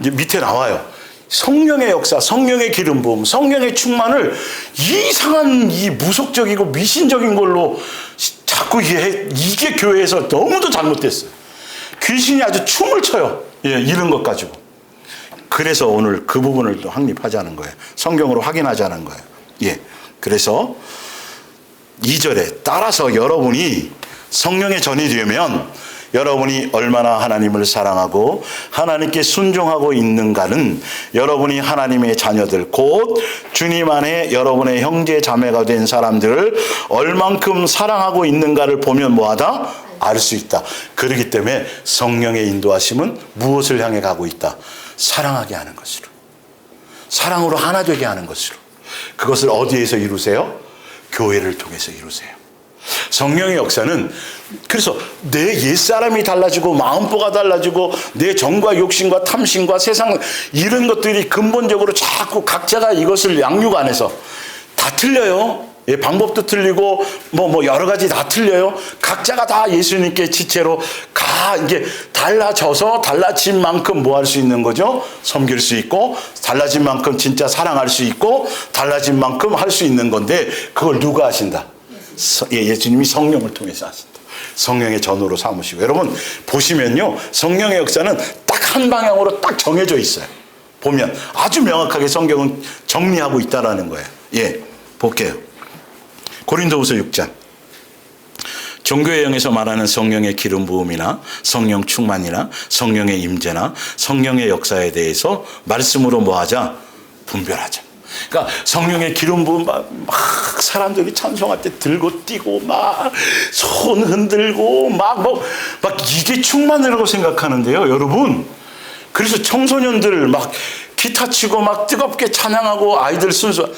Speaker 1: 이제 밑에 나와요. 성령의 역사, 성령의 기름 부음, 성령의 충만을 이상한 이 무속적이고 미신적인 걸로 자꾸 이게 교회에서 너무도 잘못됐어요. 귀신이 아주 춤을 춰요. 이런 것 가지고. 그래서 오늘 그 부분을 또 확립하자는 거예요. 성경으로 확인하자는 거예요. 그래서 2절에 따라서 여러분이 성령의 전이 되면 여러분이 얼마나 하나님을 사랑하고 하나님께 순종하고 있는가는 여러분이 하나님의 자녀들 곧 주님 안에 여러분의 형제 자매가 된 사람들을 얼만큼 사랑하고 있는가를 보면 뭐하다? 알 수 있다. 그렇기 때문에 성령의 인도하심은 무엇을 향해 가고 있다? 사랑하게 하는 것으로. 사랑으로 하나 되게 하는 것으로. 그것을 어디에서 이루세요? 교회를 통해서 이루세요. 성령의 역사는 그래서 내 옛사람이 달라지고 마음보가 달라지고 내 정과 욕심과 탐심과 세상 이런 것들이 근본적으로 자꾸 각자가 이것을 양육 안에서 다 틀려요. 방법도 틀리고 뭐 여러 가지 다 틀려요. 각자가 다 예수님께 지체로 이게 달라져서 달라진 만큼 뭐 할 수 있는 거죠? 섬길 수 있고 달라진 만큼 진짜 사랑할 수 있고 달라진 만큼 할 수 있는 건데 그걸 누가 하신다? 예수님이 성령을 통해서 하신다. 성령의 전으로 삼으시고 여러분 보시면요 성령의 역사는 딱 한 방향으로 딱 정해져 있어요. 보면 아주 명확하게 성경은 정리하고 있다라는 거예요. 볼게요. 고린도후서 6장 종교의 영에서 말하는 성령의 기름 부음이나 성령 충만이나 성령의 임재나 성령의 역사에 대해서 말씀으로 뭐하자? 분별하자. 그러니까 성령의 기름 부음 막 사람들이 찬송할 때 들고 뛰고 막 손 흔들고 막 이게 충만이라고 생각하는데요, 여러분. 그래서 청소년들 막 기타 치고 막 뜨겁게 찬양하고 아이들 순수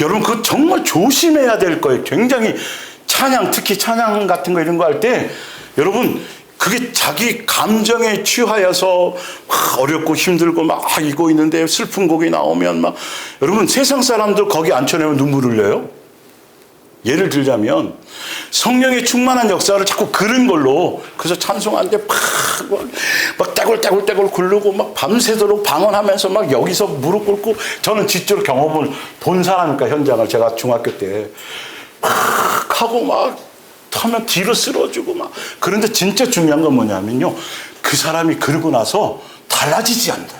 Speaker 1: 여러분 그거 정말 조심해야 될 거예요. 굉장히 찬양, 특히 찬양 같은 거 이런 거 할 때 여러분 그게 자기 감정에 취하여서 막 어렵고 힘들고 막 이거 있는데 슬픈 곡이 나오면 막 여러분 세상 사람들 거기 앉혀내면 눈물 흘려요. 예를 들자면 성령의 충만한 역사를 자꾸 그런 걸로 그래서 찬송하는데 막 떼굴떼굴 굴르고 막 밤새도록 방언하면서 막 여기서 무릎 꿇고 저는 직접 경험을 본 사람이니까 현장을 제가 중학교 때 막 하고 막 하면 뒤로 쓰러지고 막 그런데 진짜 중요한 건 뭐냐면요 그 사람이 그러고 나서 달라지지 않는다.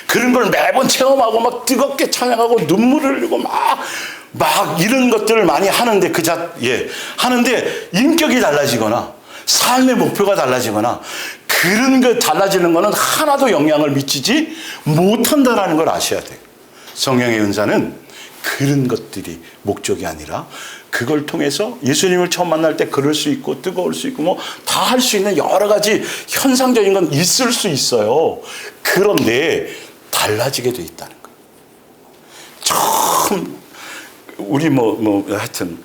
Speaker 1: 그런 걸 매번 체험하고 막 뜨겁게 찬양하고 눈물을 흘리고 막 이런 것들을 많이 하는데 하는데 인격이 달라지거나 삶의 목표가 달라지거나 그런 거 달라지는 거는 하나도 영향을 미치지 못한다라는 걸 아셔야 돼요. 성령의 은사는 그런 것들이 목적이 아니라 그걸 통해서 예수님을 처음 만날 때 그럴 수 있고 뜨거울 수 있고 뭐 다 할 수 있는 여러 가지 현상적인 건 있을 수 있어요. 그런데 달라지게 돼 있다는 거예요. 처음 우리 하여튼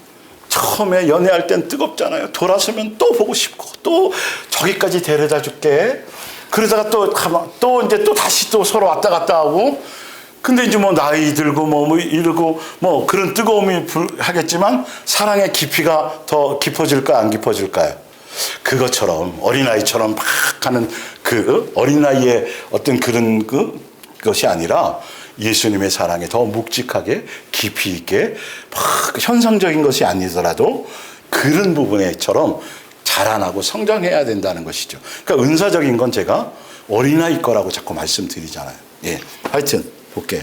Speaker 1: 처음에 연애할 땐 뜨겁잖아요. 돌아서면 또 보고 싶고 또 저기까지 데려다 줄게. 그러다가 또 이제 또 다시 또 서로 왔다 갔다 하고. 근데 이제 뭐 나이 들고 이러고 그런 뜨거움이 하겠지만 사랑의 깊이가 더 깊어질까 안 깊어질까요? 그것처럼 어린아이처럼 막 하는 그 어린아이의 어떤 그런 것이 아니라 예수님의 사랑에 더 묵직하게 깊이 있게 막 현상적인 것이 아니더라도 그런 부분에처럼 자라나고 성장해야 된다는 것이죠. 그러니까 은사적인 건 제가 어린아이 거라고 자꾸 말씀드리잖아요. 하여튼 볼게요.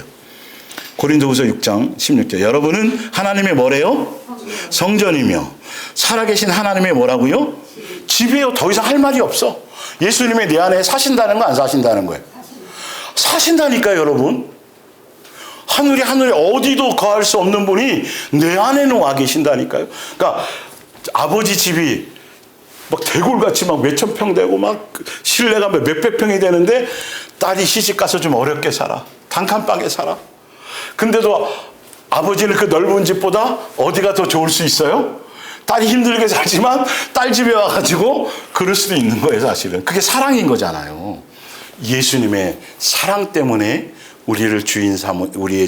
Speaker 1: 고린도후서 6장 16절. 여러분은 하나님의 뭐래요? 성전이며 살아계신 하나님의 뭐라고요? 집이에요. 더 이상 할 말이 없어. 예수님의 내 안에 사신다는 거 안 사신다는 거예요? 사신다니까요, 여러분. 하늘에 어디도 거할 수 없는 분이 내 안에는 와 계신다니까요. 그러니까 아버지 집이 막 대골같이 막 몇천 평 되고 막 실내가 몇백 평이 되는데 딸이 시집 가서 좀 어렵게 살아. 단칸방에 살아. 근데도 아버지는 그 넓은 집보다 어디가 더 좋을 수 있어요? 딸이 힘들게 살지만 딸 집에 와가지고 그럴 수도 있는 거예요, 사실은. 그게 사랑인 거잖아요. 예수님의 사랑 때문에 우리의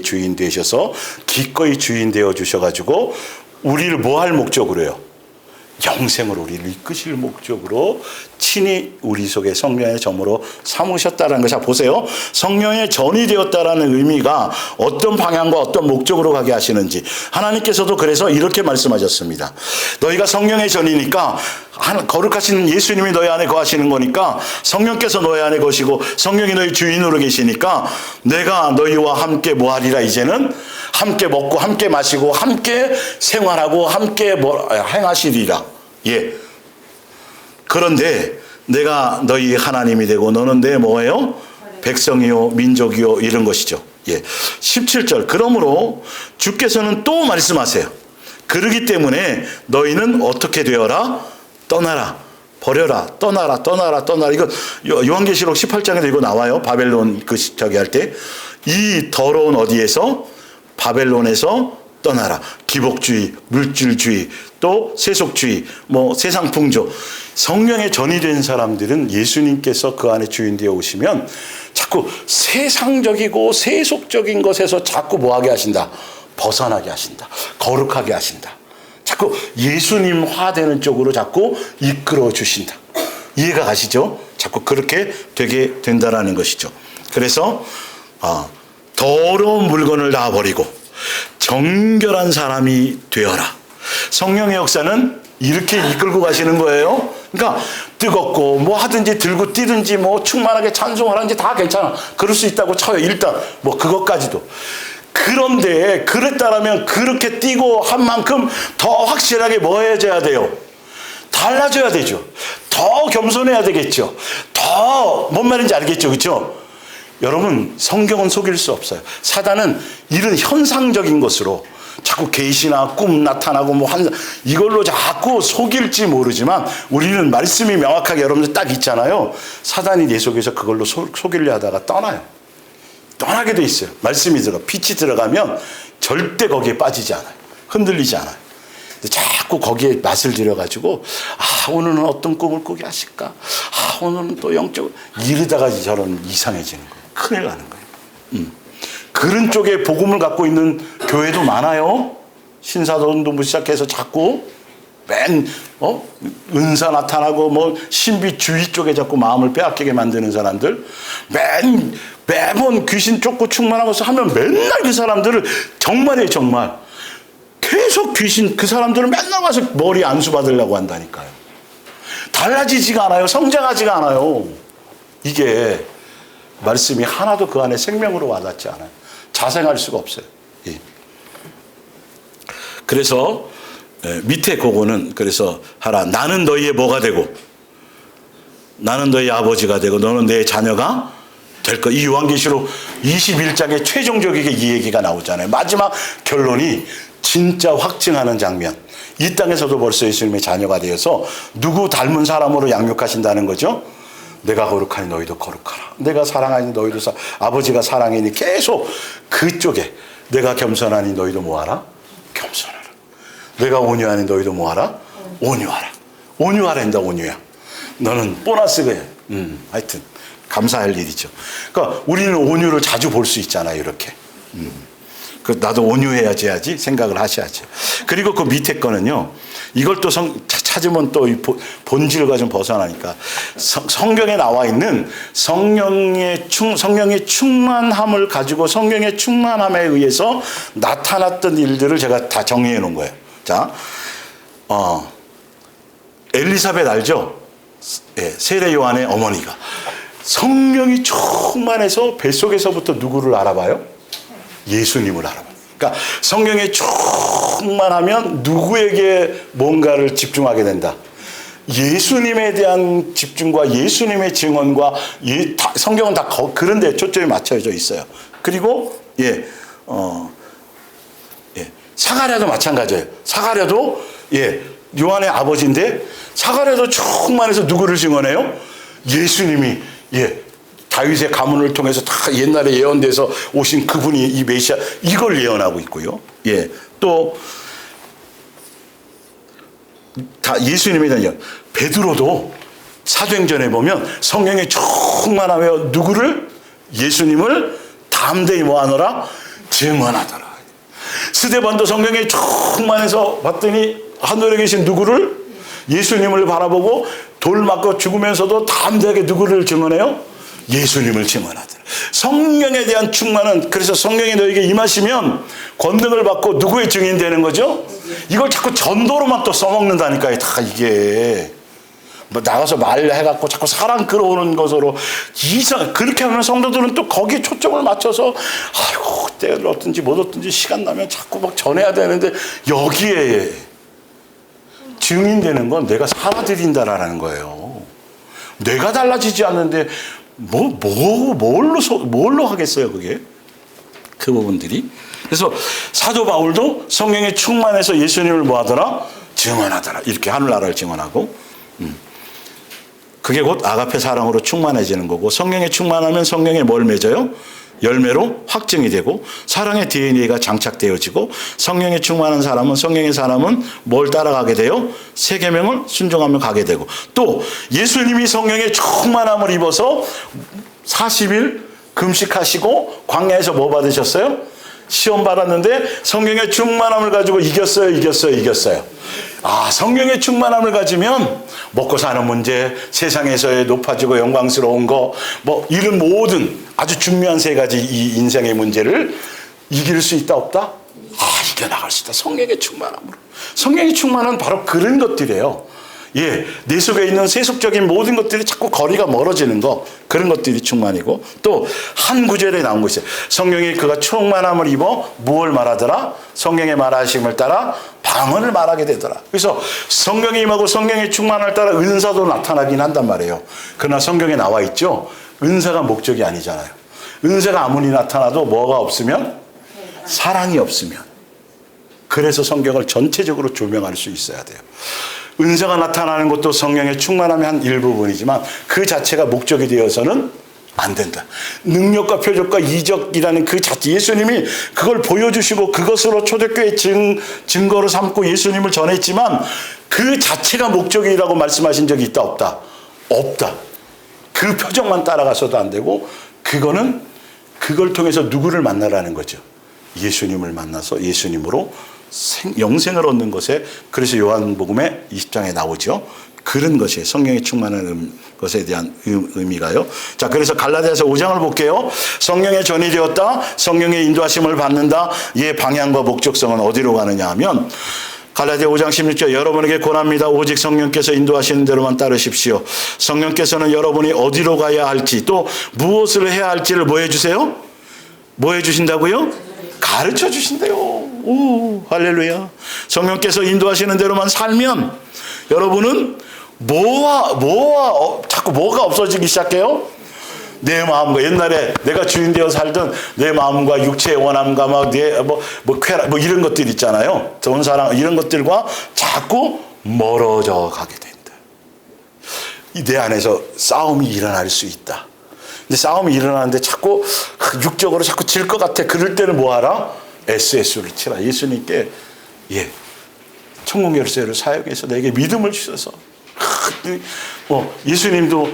Speaker 1: 주인 되셔서 기꺼이 주인 되어 주셔가지고 우리를 뭐 할 목적으로요? 영생으로 우리를 이끄실 목적으로 친히 우리 속에 성령의 점으로 삼으셨다는 것. 자, 보세요. 성령의 전이 되었다라는 의미가 어떤 방향과 어떤 목적으로 가게 하시는지 하나님께서도 그래서 이렇게 말씀하셨습니다. 너희가 성령의 전이니까 거룩하신 예수님이 너희 안에 거하시는 거니까 성령께서 너희 안에 거시고 성령이 너희 주인으로 계시니까 내가 너희와 함께 뭐하리라. 이제는 함께 먹고 함께 마시고 함께 생활하고 함께 행하시리라. 그런데 내가 너희 하나님이 되고 너는 내 뭐예요? 백성이요 민족이요 이런 것이죠. 17절. 그러므로 주께서는 또 말씀하세요. 그러기 때문에 너희는 어떻게 되어라? 떠나라. 버려라. 떠나라. 이거 요한계시록 18장에도 이거 나와요. 바벨론 할 때. 이 더러운 어디에서? 바벨론에서 떠나라. 기복주의, 물질주의, 또 세속주의, 세상 풍조. 성령의 전이 된 사람들은 예수님께서 그 안에 주인 되어 오시면 자꾸 세상적이고 세속적인 것에서 자꾸 뭐하게 하신다? 벗어나게 하신다. 거룩하게 하신다. 자꾸 예수님화 되는 쪽으로 자꾸 이끌어 주신다. 이해가 가시죠? 자꾸 그렇게 되게 된다라는 것이죠. 그래서 더러운 물건을 다 버리고 정결한 사람이 되어라. 성령의 역사는 이렇게 이끌고 가시는 거예요. 그러니까 뜨겁고 하든지 들고 뛰든지 충만하게 찬송을 하든지 다 괜찮아. 그럴 수 있다고 쳐요. 일단 그것까지도. 그런데 그랬다라면 그렇게 뛰고 한 만큼 더 확실하게 뭐 해줘야 돼요? 달라져야 되죠. 더 겸손해야 되겠죠. 더 뭔 말인지 알겠죠. 그렇죠? 여러분, 성경은 속일 수 없어요. 사단은 이런 현상적인 것으로 자꾸 계시나 꿈 나타나고 이걸로 자꾸 속일지 모르지만 우리는 말씀이 명확하게 여러분들 딱 있잖아요. 사단이 내 속에서 그걸로 속이려 하다가 떠나요. 떠나게 돼 있어요. 말씀이 빛이 들어가면 절대 거기에 빠지지 않아요. 흔들리지 않아요. 자꾸 거기에 맛을 들여가지고 오늘은 어떤 꿈을 꾸게 하실까? 오늘은 또 영적으로 이러다가 저런 이상해지는 거예요. 큰일 나는 거예요. 그런 쪽에 복음을 갖고 있는 교회도 많아요. 신사동도 시작해서 자꾸 은사 나타나고 뭐 신비주의 쪽에 자꾸 마음을 빼앗기게 만드는 사람들, 매번 귀신 쫓고 충만하고서 하면 맨날 그 사람들을 정말이에요, 정말. 계속 귀신, 그 사람들은 맨날 와서 머리 안수 받으려고 한다니까요. 달라지지가 않아요. 성장하지가 않아요. 이게 말씀이 하나도 그 안에 생명으로 와닿지 않아요. 자생할 수가 없어요. 예. 그래서 밑에 그거는 그래서 하라. 나는 너희의 뭐가 되고 나는 너희 아버지가 되고 너는 내 자녀가 될 거. 이 요한계시록 21장에 최종적이게 이 얘기가 나오잖아요. 마지막 결론이 진짜 확증하는 장면. 이 땅에서도 벌써 예수님의 자녀가 되어서 누구 닮은 사람으로 양육하신다는 거죠. 내가 거룩하니 너희도 거룩하라. 내가 사랑하니 너희도 아버지가 사랑이니 계속 그쪽에 내가 겸손하니 너희도 뭐하라? 겸손하라. 내가 온유하니 너희도 뭐하라? 온유하라. 온유하란다. 온유야. 너는 보너스가 하여튼 감사할 일이죠. 그러니까 우리는 온유를 자주 볼 수 있잖아요. 이렇게. 나도 온유해야지 생각을 하셔야지. 그리고 그 밑에 거는요. 이걸 또 찾으면 또 본질과 좀 벗어나니까 성경에 나와 있는 성령의 충만함을 가지고 성령의 충만함에 의해서 나타났던 일들을 제가 다 정리해 놓은 거예요. 자, 엘리사벳 알죠? 예, 세례 요한의 어머니가 성령이 충만해서 뱃속에서부터 누구를 알아봐요? 예수님을 알아봐요. 그러니까 성령이 충만하면 누구에게 뭔가를 집중하게 된다. 예수님에 대한 집중과 예수님의 증언과 성경은 다 그런 데 초점이 맞춰져 있어요. 그리고 사가랴도 마찬가지예요. 사가랴도 요한의 아버지인데 사가랴도 충만해서 누구를 증언해요? 예수님이 다윗의 가문을 통해서 다 옛날에 예언돼서 오신 그분이 이 메시아 이걸 예언하고 있고요. 또 다 예수님에 대한 예언. 베드로도 사도행전에 보면 성령에 충만하며 누구를? 예수님을 담대히 뭐하노라? 증언하더라. 스데반도 성령에 충만해서 봤더니 하늘에 계신 누구를? 예수님을 바라보고 돌 맞고 죽으면서도 담대하게 누구를 증언해요? 예수님을 증언하더라. 성령에 대한 충만은 그래서 성령이 너에게 임하시면 권능을 받고 누구의 증인 되는 거죠? 이걸 자꾸 전도로만 또 써먹는다니까요. 다 이게 뭐 나가서 말해갖고 자꾸 사랑 끌어오는 것으로 그렇게 하면 성도들은 또 거기에 초점을 맞춰서 아이고 때를 얻든지 못 얻든지 시간 나면 자꾸 막 전해야 되는데 여기에 증인되는 건 내가 살아드린다라는 거예요. 내가 달라지지 않는데 뭘로 하겠어요, 그게? 그 부분들이. 그래서 사도 바울도 성령에 충만해서 예수님을 뭐 하더라? 증언하더라. 이렇게 하늘나라를 증언하고. 그게 곧 아가페 사랑으로 충만해지는 거고, 성령에 충만하면 성령에 뭘 맺어요? 열매로 확증이 되고, 사랑의 DNA가 장착되어지고, 성령에 충만한 성령의 사람은 뭘 따라가게 돼요? 세 계명을 순종하며 가게 되고, 또 예수님이 성령의 충만함을 입어서 40일 금식하시고 광야에서 뭐 받으셨어요? 시험 받았는데 성령의 충만함을 가지고 이겼어요. 성령의 충만함을 가지면 먹고 사는 문제, 세상에서의 높아지고 영광스러운 거, 이런 모든 아주 중요한 세 가지 이 인생의 문제를 이길 수 있다 없다? 이겨나갈 수 있다. 성령의 충만함으로. 성령의 충만은 바로 그런 것들이에요. 내 속에 있는 세속적인 모든 것들이 자꾸 거리가 멀어지는 거, 그런 것들이 충만이고, 또 한 구절에 나온 것이 성령이 그가 충만함을 입어 무엇을 말하더라? 성령의 말하심을 따라 방언을 말하게 되더라. 그래서 성령이 임하고 성령의 충만을 따라 은사도 나타나긴 한단 말이에요. 그러나 성경에 나와 있죠. 은사가 목적이 아니잖아요. 은사가 아무리 나타나도 뭐가 없으면? 사랑이 없으면. 그래서 성경을 전체적으로 조명할 수 있어야 돼요. 은사가 나타나는 것도 성령의 충만함의 한 일부분이지만 그 자체가 목적이 되어서는 안 된다. 능력과 표적과 이적이라는 그 자체, 예수님이 그걸 보여주시고 그것으로 초대교회 증거로 삼고 예수님을 전했지만 그 자체가 목적이라고 말씀하신 적이 있다 없다? 없다. 그 표적만 따라가서도 안 되고 그거는 그걸 통해서 누구를 만나라는 거죠. 예수님을 만나서 예수님으로 영생을 얻는 것에, 그래서 요한복음의 20장에 나오죠. 그런 것이 성령의 충만한 것에 대한 의미가요. 자, 그래서 갈라디아서 5장을 볼게요. 성령의 전이 되었다. 성령의 인도하심을 받는다. 이의 방향과 목적성은 어디로 가느냐 하면 갈라디아 5장 16절 여러분에게 권합니다. 오직 성령께서 인도하시는 대로만 따르십시오. 성령께서는 여러분이 어디로 가야 할지 또 무엇을 해야 할지를 뭐 해주세요? 뭐 해주신다고요? 가르쳐 주신대요. 오, 할렐루야. 성령께서 인도하시는 대로만 살면 여러분은 자꾸 뭐가 없어지기 시작해요? 내 마음과, 옛날에 내가 주인 되어 살던 내 마음과 육체의 원함과 뭐 이런 것들 있잖아요. 좋은 사랑, 이런 것들과 자꾸 멀어져 가게 된다. 내 안에서 싸움이 일어날 수 있다. 근데 싸움이 일어나는데 자꾸 육적으로 자꾸 질 것 같아. 그럴 때는 뭐 하라? SS를 치라. 예수님께, 천국 열쇠를 사용해서 내게 믿음을 주셔서, 예수님도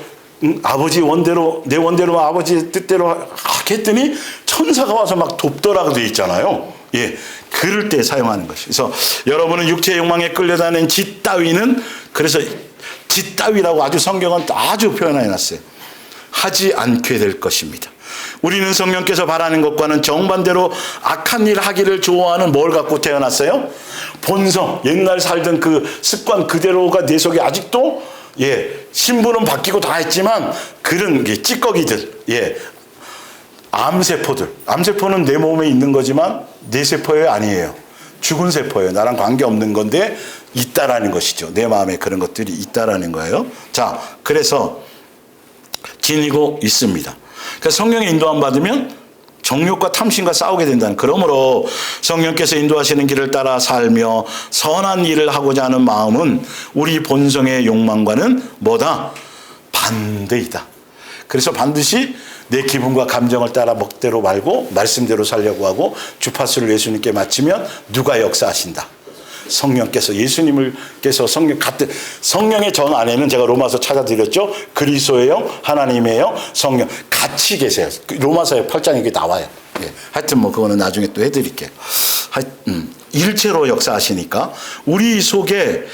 Speaker 1: 아버지 원대로, 내 원대로 아버지 뜻대로 하겠더니 천사가 와서 막 돕더라고 되어 있잖아요. 그럴 때 사용하는 것이. 그래서 여러분은 육체의 욕망에 끌려다니는 짓 따위는, 그래서 짓 따위라고 아주 성경은 아주 표현해 놨어요. 하지 않게 될 것입니다. 우리는 성령께서 바라는 것과는 정반대로 악한 일 하기를 좋아하는 뭘 갖고 태어났어요? 본성, 옛날 살던 그 습관 그대로가 내 속에 아직도, 신분은 바뀌고 다 했지만 그런 게 찌꺼기들, 암세포는 내 몸에 있는 거지만 내 세포예요? 아니에요. 죽은 세포예요. 나랑 관계없는 건데 있다라는 것이죠. 내 마음에 그런 것들이 있다라는 거예요. 자, 그래서 지니고 있습니다. 그러니까 성령의 인도함 받으면 정욕과 탐심과 싸우게 된다는. 그러므로 성령께서 인도하시는 길을 따라 살며 선한 일을 하고자 하는 마음은 우리 본성의 욕망과는 뭐다? 반대이다. 그래서 반드시 내 기분과 감정을 따라 먹대로 말고 말씀대로 살려고 하고 주파수를 예수님께 맞추면 누가 역사하신다? 성령께서, 예수님께서 성령의 정 안에는 제가 로마서 찾아드렸죠. 그리스도예요, 하나님이에요, 성령 같이 계세요. 로마서에 8장에 이게 나와요. 하여튼 뭐 그거는 나중에 또 해드릴게요. 일체로 역사하시니까 우리 속에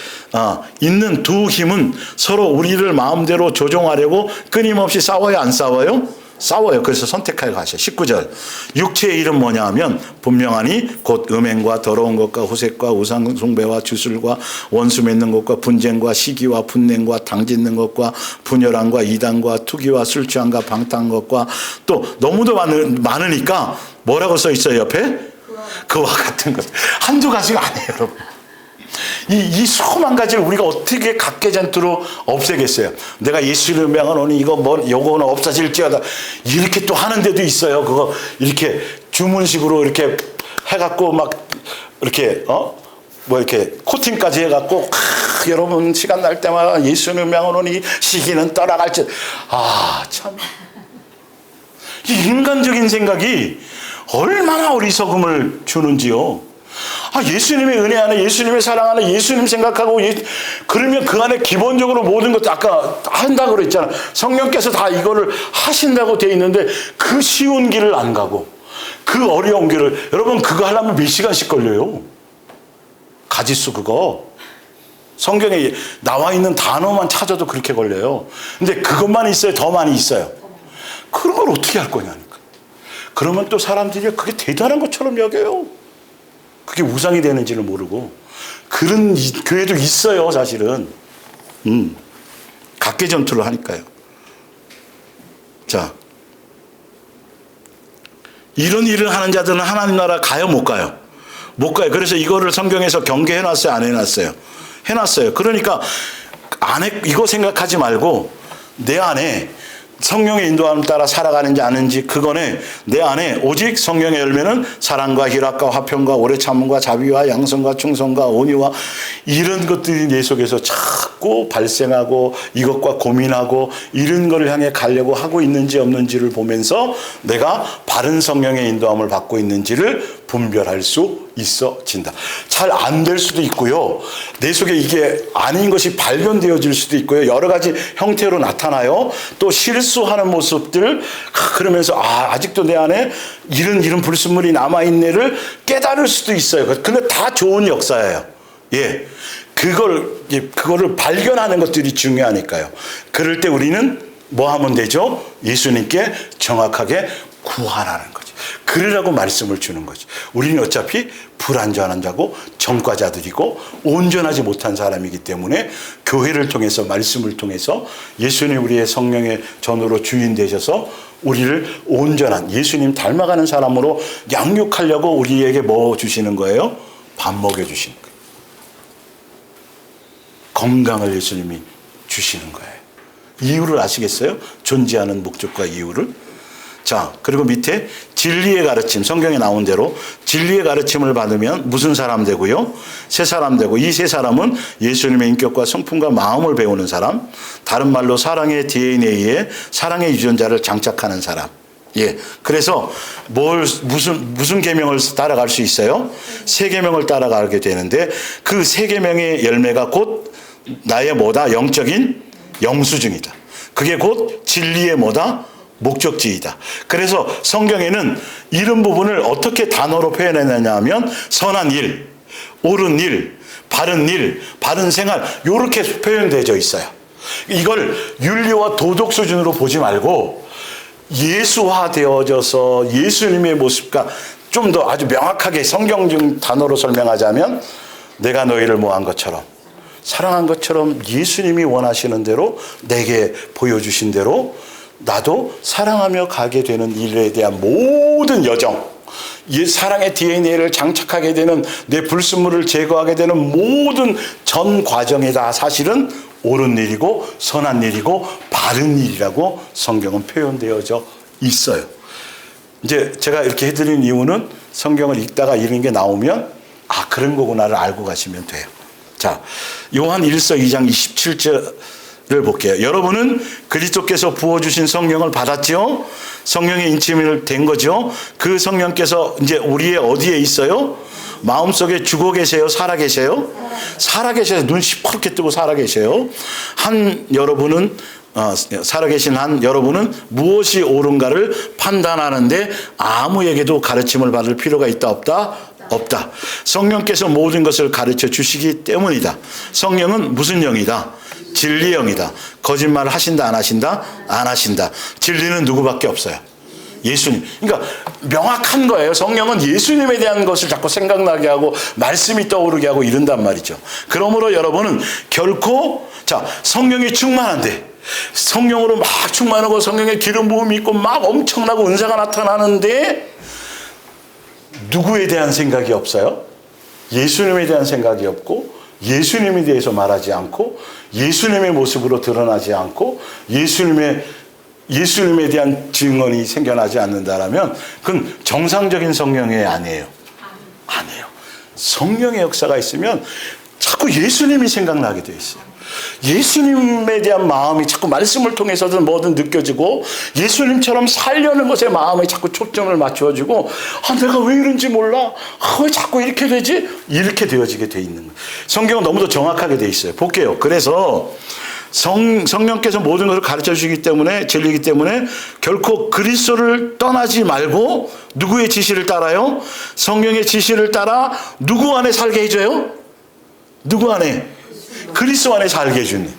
Speaker 1: 있는 두 힘은 서로 우리를 마음대로 조종하려고 끊임없이 싸워요, 안 싸워요? 싸워요. 그래서 선택하여 가셔. 19절. 육체의 일은 뭐냐 하면 분명하니 곧 음행과 더러운 것과 후색과 우상 숭배와 주술과 원수 맺는 것과 분쟁과 시기와 분냉과 당짓는 것과 분열함과 이단과 투기와 술 취함과 방탕한 것과 또 너무도 많으니까 뭐라고 써 있어요 옆에? 그와 같은 것. 한두 가지가 아니에요 여러분. 이 수많은 가지를 우리가 어떻게 각계전투로 없애겠어요? 내가 예수를 명하노니 요거는 없어질지어다. 이렇게 또 하는 데도 있어요. 그거 이렇게 주문식으로 이렇게 해갖고 막 이렇게 이렇게 코팅까지 해갖고 여러분 시간 날 때마다 예수를 명하노니 시기는 떠나갈지. 참. 이 인간적인 생각이 얼마나 어리석음을 주는지요. 예수님의 은혜 안에, 예수님의 사랑 안에 예수님 생각하고 그러면 그 안에 기본적으로 모든 것 아까 한다고 그랬잖아. 성령께서 다 이거를 하신다고 돼 있는데 그 쉬운 길을 안 가고 그 어려운 길을, 여러분 그거 하려면 몇 시간씩 걸려요. 가지수 그거 성경에 나와 있는 단어만 찾아도 그렇게 걸려요. 근데 그것만 있어요? 더 많이 있어요? 그런 걸 어떻게 할 거냐니까. 그러면 또 사람들이 그게 대단한 것처럼 여겨요. 그게 우상이 되는지를 모르고. 그런 교회도 있어요 사실은. 각계전투를 하니까요. 자, 이런 일을 하는 자들은 하나님 나라 가요 못 가요? 못 가요. 그래서 이거를 성경에서 경계해놨어요 안 해놨어요? 해놨어요. 그러니까 이거 생각하지 말고 내 안에 성령의 인도함을 따라 살아가는지 아는지, 그거는 내 안에 오직 성령의 열매는 사랑과 희락과 화평과 오래 참음과 자비와 양선과 충성과 온유와 이런 것들이 내 속에서 자꾸 발생하고 이것과 고민하고 이런 거를 향해 가려고 하고 있는지 없는지를 보면서 내가 바른 성령의 인도함을 받고 있는지를 분별할 수 있어진다. 잘 안 될 수도 있고요. 내 속에 이게 아닌 것이 발견되어질 수도 있고요. 여러 가지 형태로 나타나요. 또 실수하는 모습들, 그러면서 아직도 내 안에 이런 불순물이 남아있네를 깨달을 수도 있어요. 근데 다 좋은 역사예요. 예. 그거를 발견하는 것들이 중요하니까요. 그럴 때 우리는 뭐 하면 되죠? 예수님께 정확하게 구하라는 거죠. 그러라고 말씀을 주는 거죠. 우리는 어차피 불완전한 자고 전과자들이고 온전하지 못한 사람이기 때문에 교회를 통해서, 말씀을 통해서 예수님 우리의 성령의 전으로 주인 되셔서 우리를 온전한 예수님 닮아가는 사람으로 양육하려고 우리에게 뭐 주시는 거예요? 밥 먹여주시는 거예요. 건강을 예수님이 주시는 거예요. 이유를 아시겠어요? 존재하는 목적과 이유를. 자, 그리고 밑에 진리의 가르침, 성경에 나온 대로 진리의 가르침을 받으면 무슨 사람 되고요? 새 사람 되고, 이 새 사람은 예수님의 인격과 성품과 마음을 배우는 사람, 다른 말로 사랑의 DNA에 사랑의 유전자를 장착하는 사람. 예. 그래서 무슨 계명을 따라갈 수 있어요? 세 계명을 따라가게 되는데, 그 세 계명의 열매가 곧 나의 뭐다? 영적인 영수증이다. 그게 곧 진리의 뭐다? 목적지이다. 그래서 성경에는 이런 부분을 어떻게 단어로 표현했느냐 하면 선한 일, 옳은 일, 바른 생활, 이렇게 표현되어 있어요. 이걸 윤리와 도덕 수준으로 보지 말고 예수화되어져서 예수님의 모습과 좀 더 아주 명확하게 성경적 단어로 설명하자면, 내가 너희를 뭐한 것처럼, 사랑한 것처럼 예수님이 원하시는 대로 내게 보여주신 대로 나도 사랑하며 가게 되는 일에 대한 모든 여정, 사랑의 DNA를 장착하게 되는, 내 불순물을 제거하게 되는 모든 전 과정에 다 사실은 옳은 일이고 선한 일이고 바른 일이라고 성경은 표현되어져 있어요. 이제 제가 이렇게 해드린 이유는 성경을 읽다가 이런 게 나오면 그런 거구나를 알고 가시면 돼요. 자, 요한 1서 2장 27절을 볼게요. 여러분은 그리스도께서 부어주신 성령을 받았죠? 성령의 인침이 된 거죠? 그 성령께서 이제 우리의 어디에 있어요? 마음속에 죽어 계세요? 살아 계세요? 살아 계셔서 눈 시퍼렇게 뜨고 살아 계세요. 살아계신 여러분은 무엇이 옳은가를 판단하는데 아무에게도 가르침을 받을 필요가 있다 없다? 없다. 성령께서 모든 것을 가르쳐 주시기 때문이다. 성령은 무슨 영이다? 진리 영이다. 거짓말을 하신다 안 하신다? 안 하신다. 진리는 누구밖에 없어요? 예수님. 그러니까 명확한 거예요. 성령은 예수님에 대한 것을 자꾸 생각나게 하고 말씀이 떠오르게 하고 이런단 말이죠. 그러므로 여러분은 결코 성령이 충만한데, 성령으로 막 충만하고 성령의 기름 부음이 있고 막 엄청나고 은사가 나타나는데 누구에 대한 생각이 없어요? 예수님에 대한 생각이 없고, 예수님에 대해서 말하지 않고, 예수님의 모습으로 드러나지 않고, 예수님에 대한 증언이 생겨나지 않는다라면 그건 정상적인 성령이 아니에요. 아니에요. 성령의 역사가 있으면 자꾸 예수님이 생각나게 돼 있어요. 예수님에 대한 마음이 자꾸 말씀을 통해서든 뭐든 느껴지고, 예수님처럼 살려는 것에 마음에 자꾸 초점을 맞추어지고, 내가 왜 이런지 몰라, 왜 자꾸 이렇게 되지? 이렇게 되어지게 돼 있는 거예요. 성경은 너무도 정확하게 돼 있어요. 볼게요. 그래서 성령께서 모든 것을 가르쳐 주시기 때문에, 진리이기 때문에 결코 그리스도를 떠나지 말고 누구의 지시를 따라요? 성령의 지시를 따라 누구 안에 살게 해줘요? 누구 안에? 그리스도 안에 살게 해주는.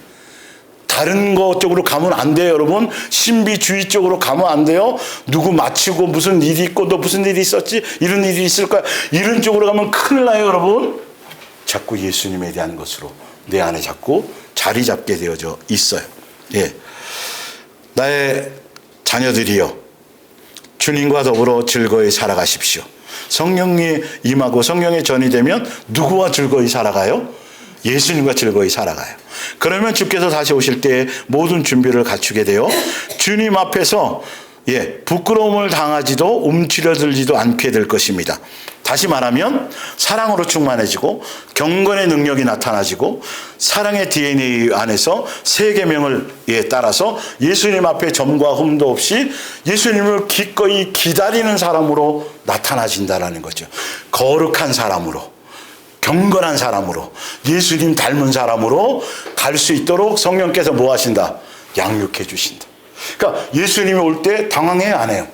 Speaker 1: 다른 것 쪽으로 가면 안 돼요, 여러분. 신비주의 쪽으로 가면 안 돼요. 누구 맞추고 무슨 일이 있고 너 무슨 일이 있었지? 이런 일이 있을 거야. 이런 쪽으로 가면 큰일 나요, 여러분. 자꾸 예수님에 대한 것으로 내 안에 자꾸 자리 잡게 되어져 있어요. 예. 나의 자녀들이여, 주님과 더불어 즐거이 살아가십시오. 성령이 임하고 성령의 전이 되면 누구와 즐거이 살아가요? 예수님과 즐거이 살아가요. 그러면 주께서 다시 오실 때 모든 준비를 갖추게 돼요. 주님 앞에서 부끄러움을 당하지도 움츠려들지도 않게 될 것입니다. 다시 말하면 사랑으로 충만해지고 경건의 능력이 나타나지고 사랑의 DNA 안에서 세 계명을 따라서 예수님 앞에 점과 흠도 없이 예수님을 기꺼이 기다리는 사람으로 나타나진다라는 거죠. 거룩한 사람으로, 경건한 사람으로, 예수님 닮은 사람으로 갈 수 있도록 성령께서 뭐 하신다? 양육해 주신다. 그러니까 예수님이 올 때 당황해요, 안 해요?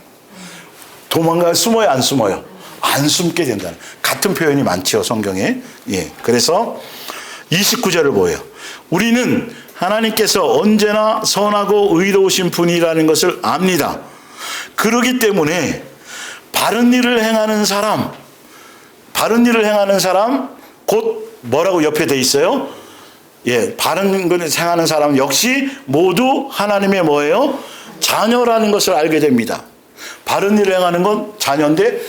Speaker 1: 도망가, 숨어요, 안 숨어요? 안 숨게 된다는 같은 표현이 많죠, 성경에. 그래서 29절을 보여요. 우리는 하나님께서 언제나 선하고 의로우신 분이라는 것을 압니다. 그러기 때문에 바른 일을 행하는 사람 곧 뭐라고 옆에 돼 있어요? 바른 것을 행하는 사람 역시 모두 하나님의 뭐예요? 자녀라는 것을 알게 됩니다. 바른 일을 행하는 건 자녀인데,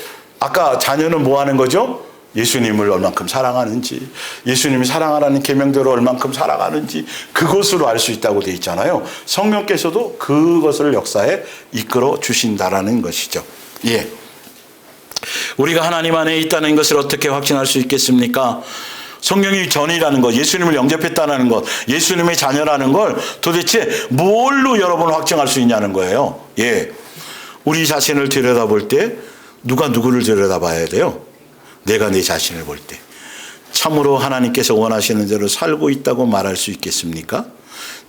Speaker 1: 아까 자녀는 뭐 하는 거죠? 예수님을 얼만큼 사랑하는지, 예수님이 사랑하라는 계명대로 얼만큼 살아가는지 그것으로 알 수 있다고 돼 있잖아요. 성령께서도 그것을 역사에 이끌어 주신다라는 것이죠. 우리가 하나님 안에 있다는 것을 어떻게 확신할 수 있겠습니까? 성령이 전이라는 것, 예수님을 영접했다는 것, 예수님의 자녀라는 걸 도대체 뭘로 여러분 확증할 수 있냐는 거예요. 우리 자신을 들여다볼 때 누가 누구를 들여다봐야 돼요? 내가 내 자신을 볼 때 참으로 하나님께서 원하시는 대로 살고 있다고 말할 수 있겠습니까?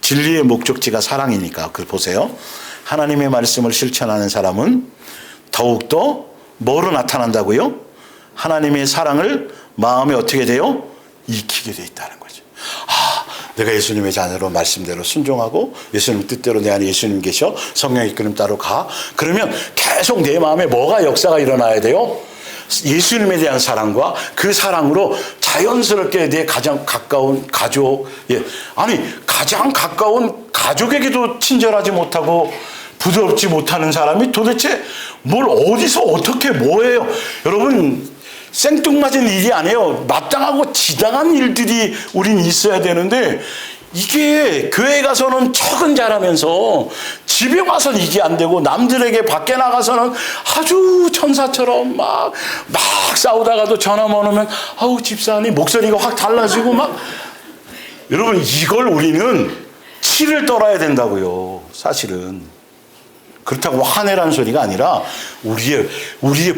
Speaker 1: 진리의 목적지가 사랑이니까. 그걸 보세요. 하나님의 말씀을 실천하는 사람은 더욱더 뭐로 나타난다고요? 하나님의 사랑을 마음에 어떻게 돼요? 익히게 돼 있다는 거죠. 내가 예수님의 자녀로 말씀대로 순종하고 예수님 뜻대로 내 안에 예수님 계셔, 성령의 이끌림 따로 가. 그러면 계속 내 마음에 뭐가 역사가 일어나야 돼요? 예수님에 대한 사랑과 그 사랑으로 자연스럽게 내 가장 가까운 가족, 가장 가까운 가족에게도 친절하지 못하고 부드럽지 못하는 사람이 도대체 뭘 어디서 어떻게 뭐해요? 여러분, 생뚱맞은 일이 아니에요. 마땅하고 지당한 일들이 우린 있어야 되는데, 이게 교회 가서는 척은 잘하면서 집에 와서는 이게 안 되고, 남들에게 밖에 나가서는 아주 천사처럼 막 싸우다가도 전화만 오면 집사님 목소리가 확 달라지고 여러분, 이걸 우리는 치를 떨어야 된다고요. 사실은 그렇다고 화내라는 소리가 아니라 우리의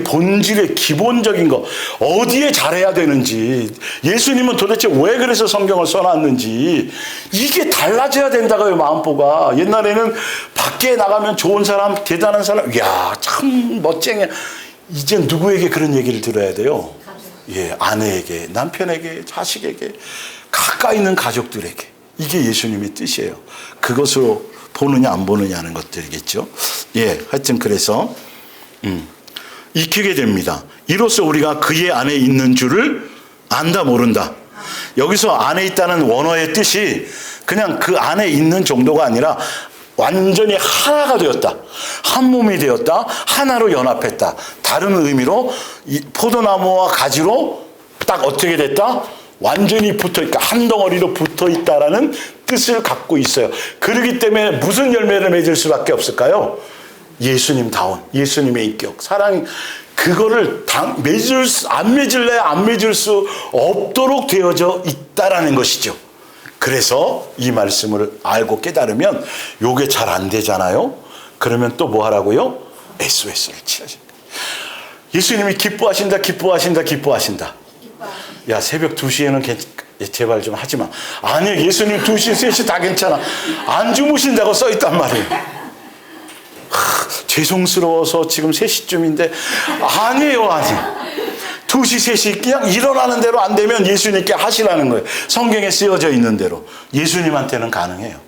Speaker 1: 본질의 기본적인 거, 어디에 잘해야 되는지, 예수님은 도대체 왜 그래서 성경을 써놨는지 이게 달라져야 된다고요. 마음보가. 옛날에는 밖에 나가면 좋은 사람, 대단한 사람, 이야 참 멋쟁이야. 이제 누구에게 그런 얘기를 들어야 돼요? 아내에게, 남편에게, 자식에게, 가까이 있는 가족들에게. 이게 예수님의 뜻이에요. 그것으로 보느냐 안 보느냐 하는 것들이겠죠. 하여튼 그래서 익히게 됩니다. 이로써 우리가 그의 안에 있는 줄을 안다 모른다. 여기서 안에 있다는 원어의 뜻이 그냥 그 안에 있는 정도가 아니라 완전히 하나가 되었다, 한 몸이 되었다, 하나로 연합했다. 다른 의미로 이 포도나무와 가지로 딱 어떻게 됐다? 완전히 붙어있다, 한 덩어리로 붙어있다라는 뜻을 갖고 있어요. 그렇기 때문에 무슨 열매를 맺을 수밖에 없을까요? 예수님다운, 예수님의 인격, 사랑, 그거를 안 맺을 수 없도록 되어져 있다라는 것이죠. 그래서 이 말씀을 알고 깨달으면 요게 잘 안 되잖아요. 그러면 또 뭐 하라고요? SOS를 치러야. 예수님이 기뻐하신다. 야, 새벽 2시에는 제발 좀 하지 마. 아니, 예수님 2시, 3시 다 괜찮아. 안 주무신다고 써있단 말이에요. 죄송스러워서 지금 3시쯤인데, 아니에요. 2시, 3시 그냥 일어나는 대로 안 되면 예수님께 하시라는 거예요. 성경에 쓰여져 있는 대로. 예수님한테는 가능해요.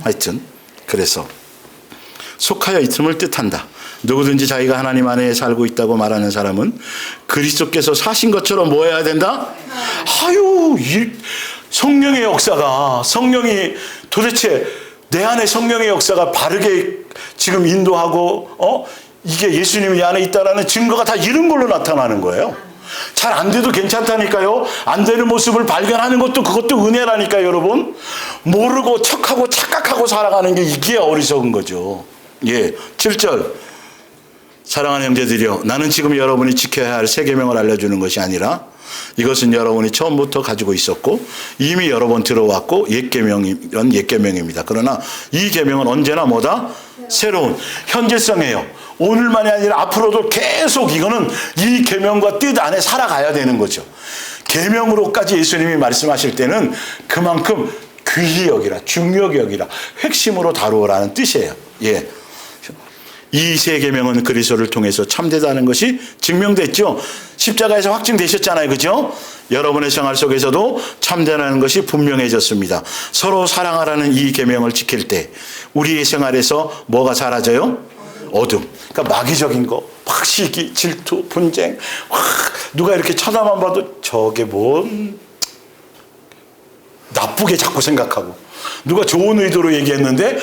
Speaker 1: 하여튼, 그래서 속하여 있음을 뜻한다. 누구든지 자기가 하나님 안에 살고 있다고 말하는 사람은 그리스도께서 사신 것처럼 뭐 해야 된다? 성령의 역사가, 성령이 도대체 내 안에 성령의 역사가 바르게 지금 인도하고 이게 예수님이 안에 있다라는 증거가 다 이런 걸로 나타나는 거예요. 잘 안 돼도 괜찮다니까요. 안 되는 모습을 발견하는 것도 그것도 은혜라니까요, 여러분. 모르고 척하고 착각하고 살아가는 게 이게 어리석은 거죠. 예, 7절. 사랑하는 형제들이여, 나는 지금 여러분이 지켜야 할 새 계명을 알려주는 것이 아니라 이것은 여러분이 처음부터 가지고 있었고 이미 여러 번 들어왔고 옛 계명입니다. 그러나 이 계명은 언제나 뭐다? 새로운 현재성이에요. 오늘만이 아니라 앞으로도 계속 이거는 이 계명과 뜻 안에 살아가야 되는 거죠. 계명으로까지 예수님이 말씀하실 때는 그만큼 귀히 여기라, 중요하게 여기라, 핵심으로 다루어라는 뜻이에요. 예. 이 세 계명은 그리스도를 통해서 참되다는 것이 증명됐죠. 십자가에서 확증되셨잖아요. 그죠? 여러분의 생활 속에서도 참되다는 것이 분명해졌습니다. 서로 사랑하라는 이 계명을 지킬 때 우리의 생활에서 뭐가 사라져요? 어둠. 그러니까 마귀적인 거, 막 시기, 질투, 분쟁, 누가 이렇게 쳐다만 봐도 저게 뭔 나쁘게 자꾸 생각하고, 누가 좋은 의도로 얘기했는데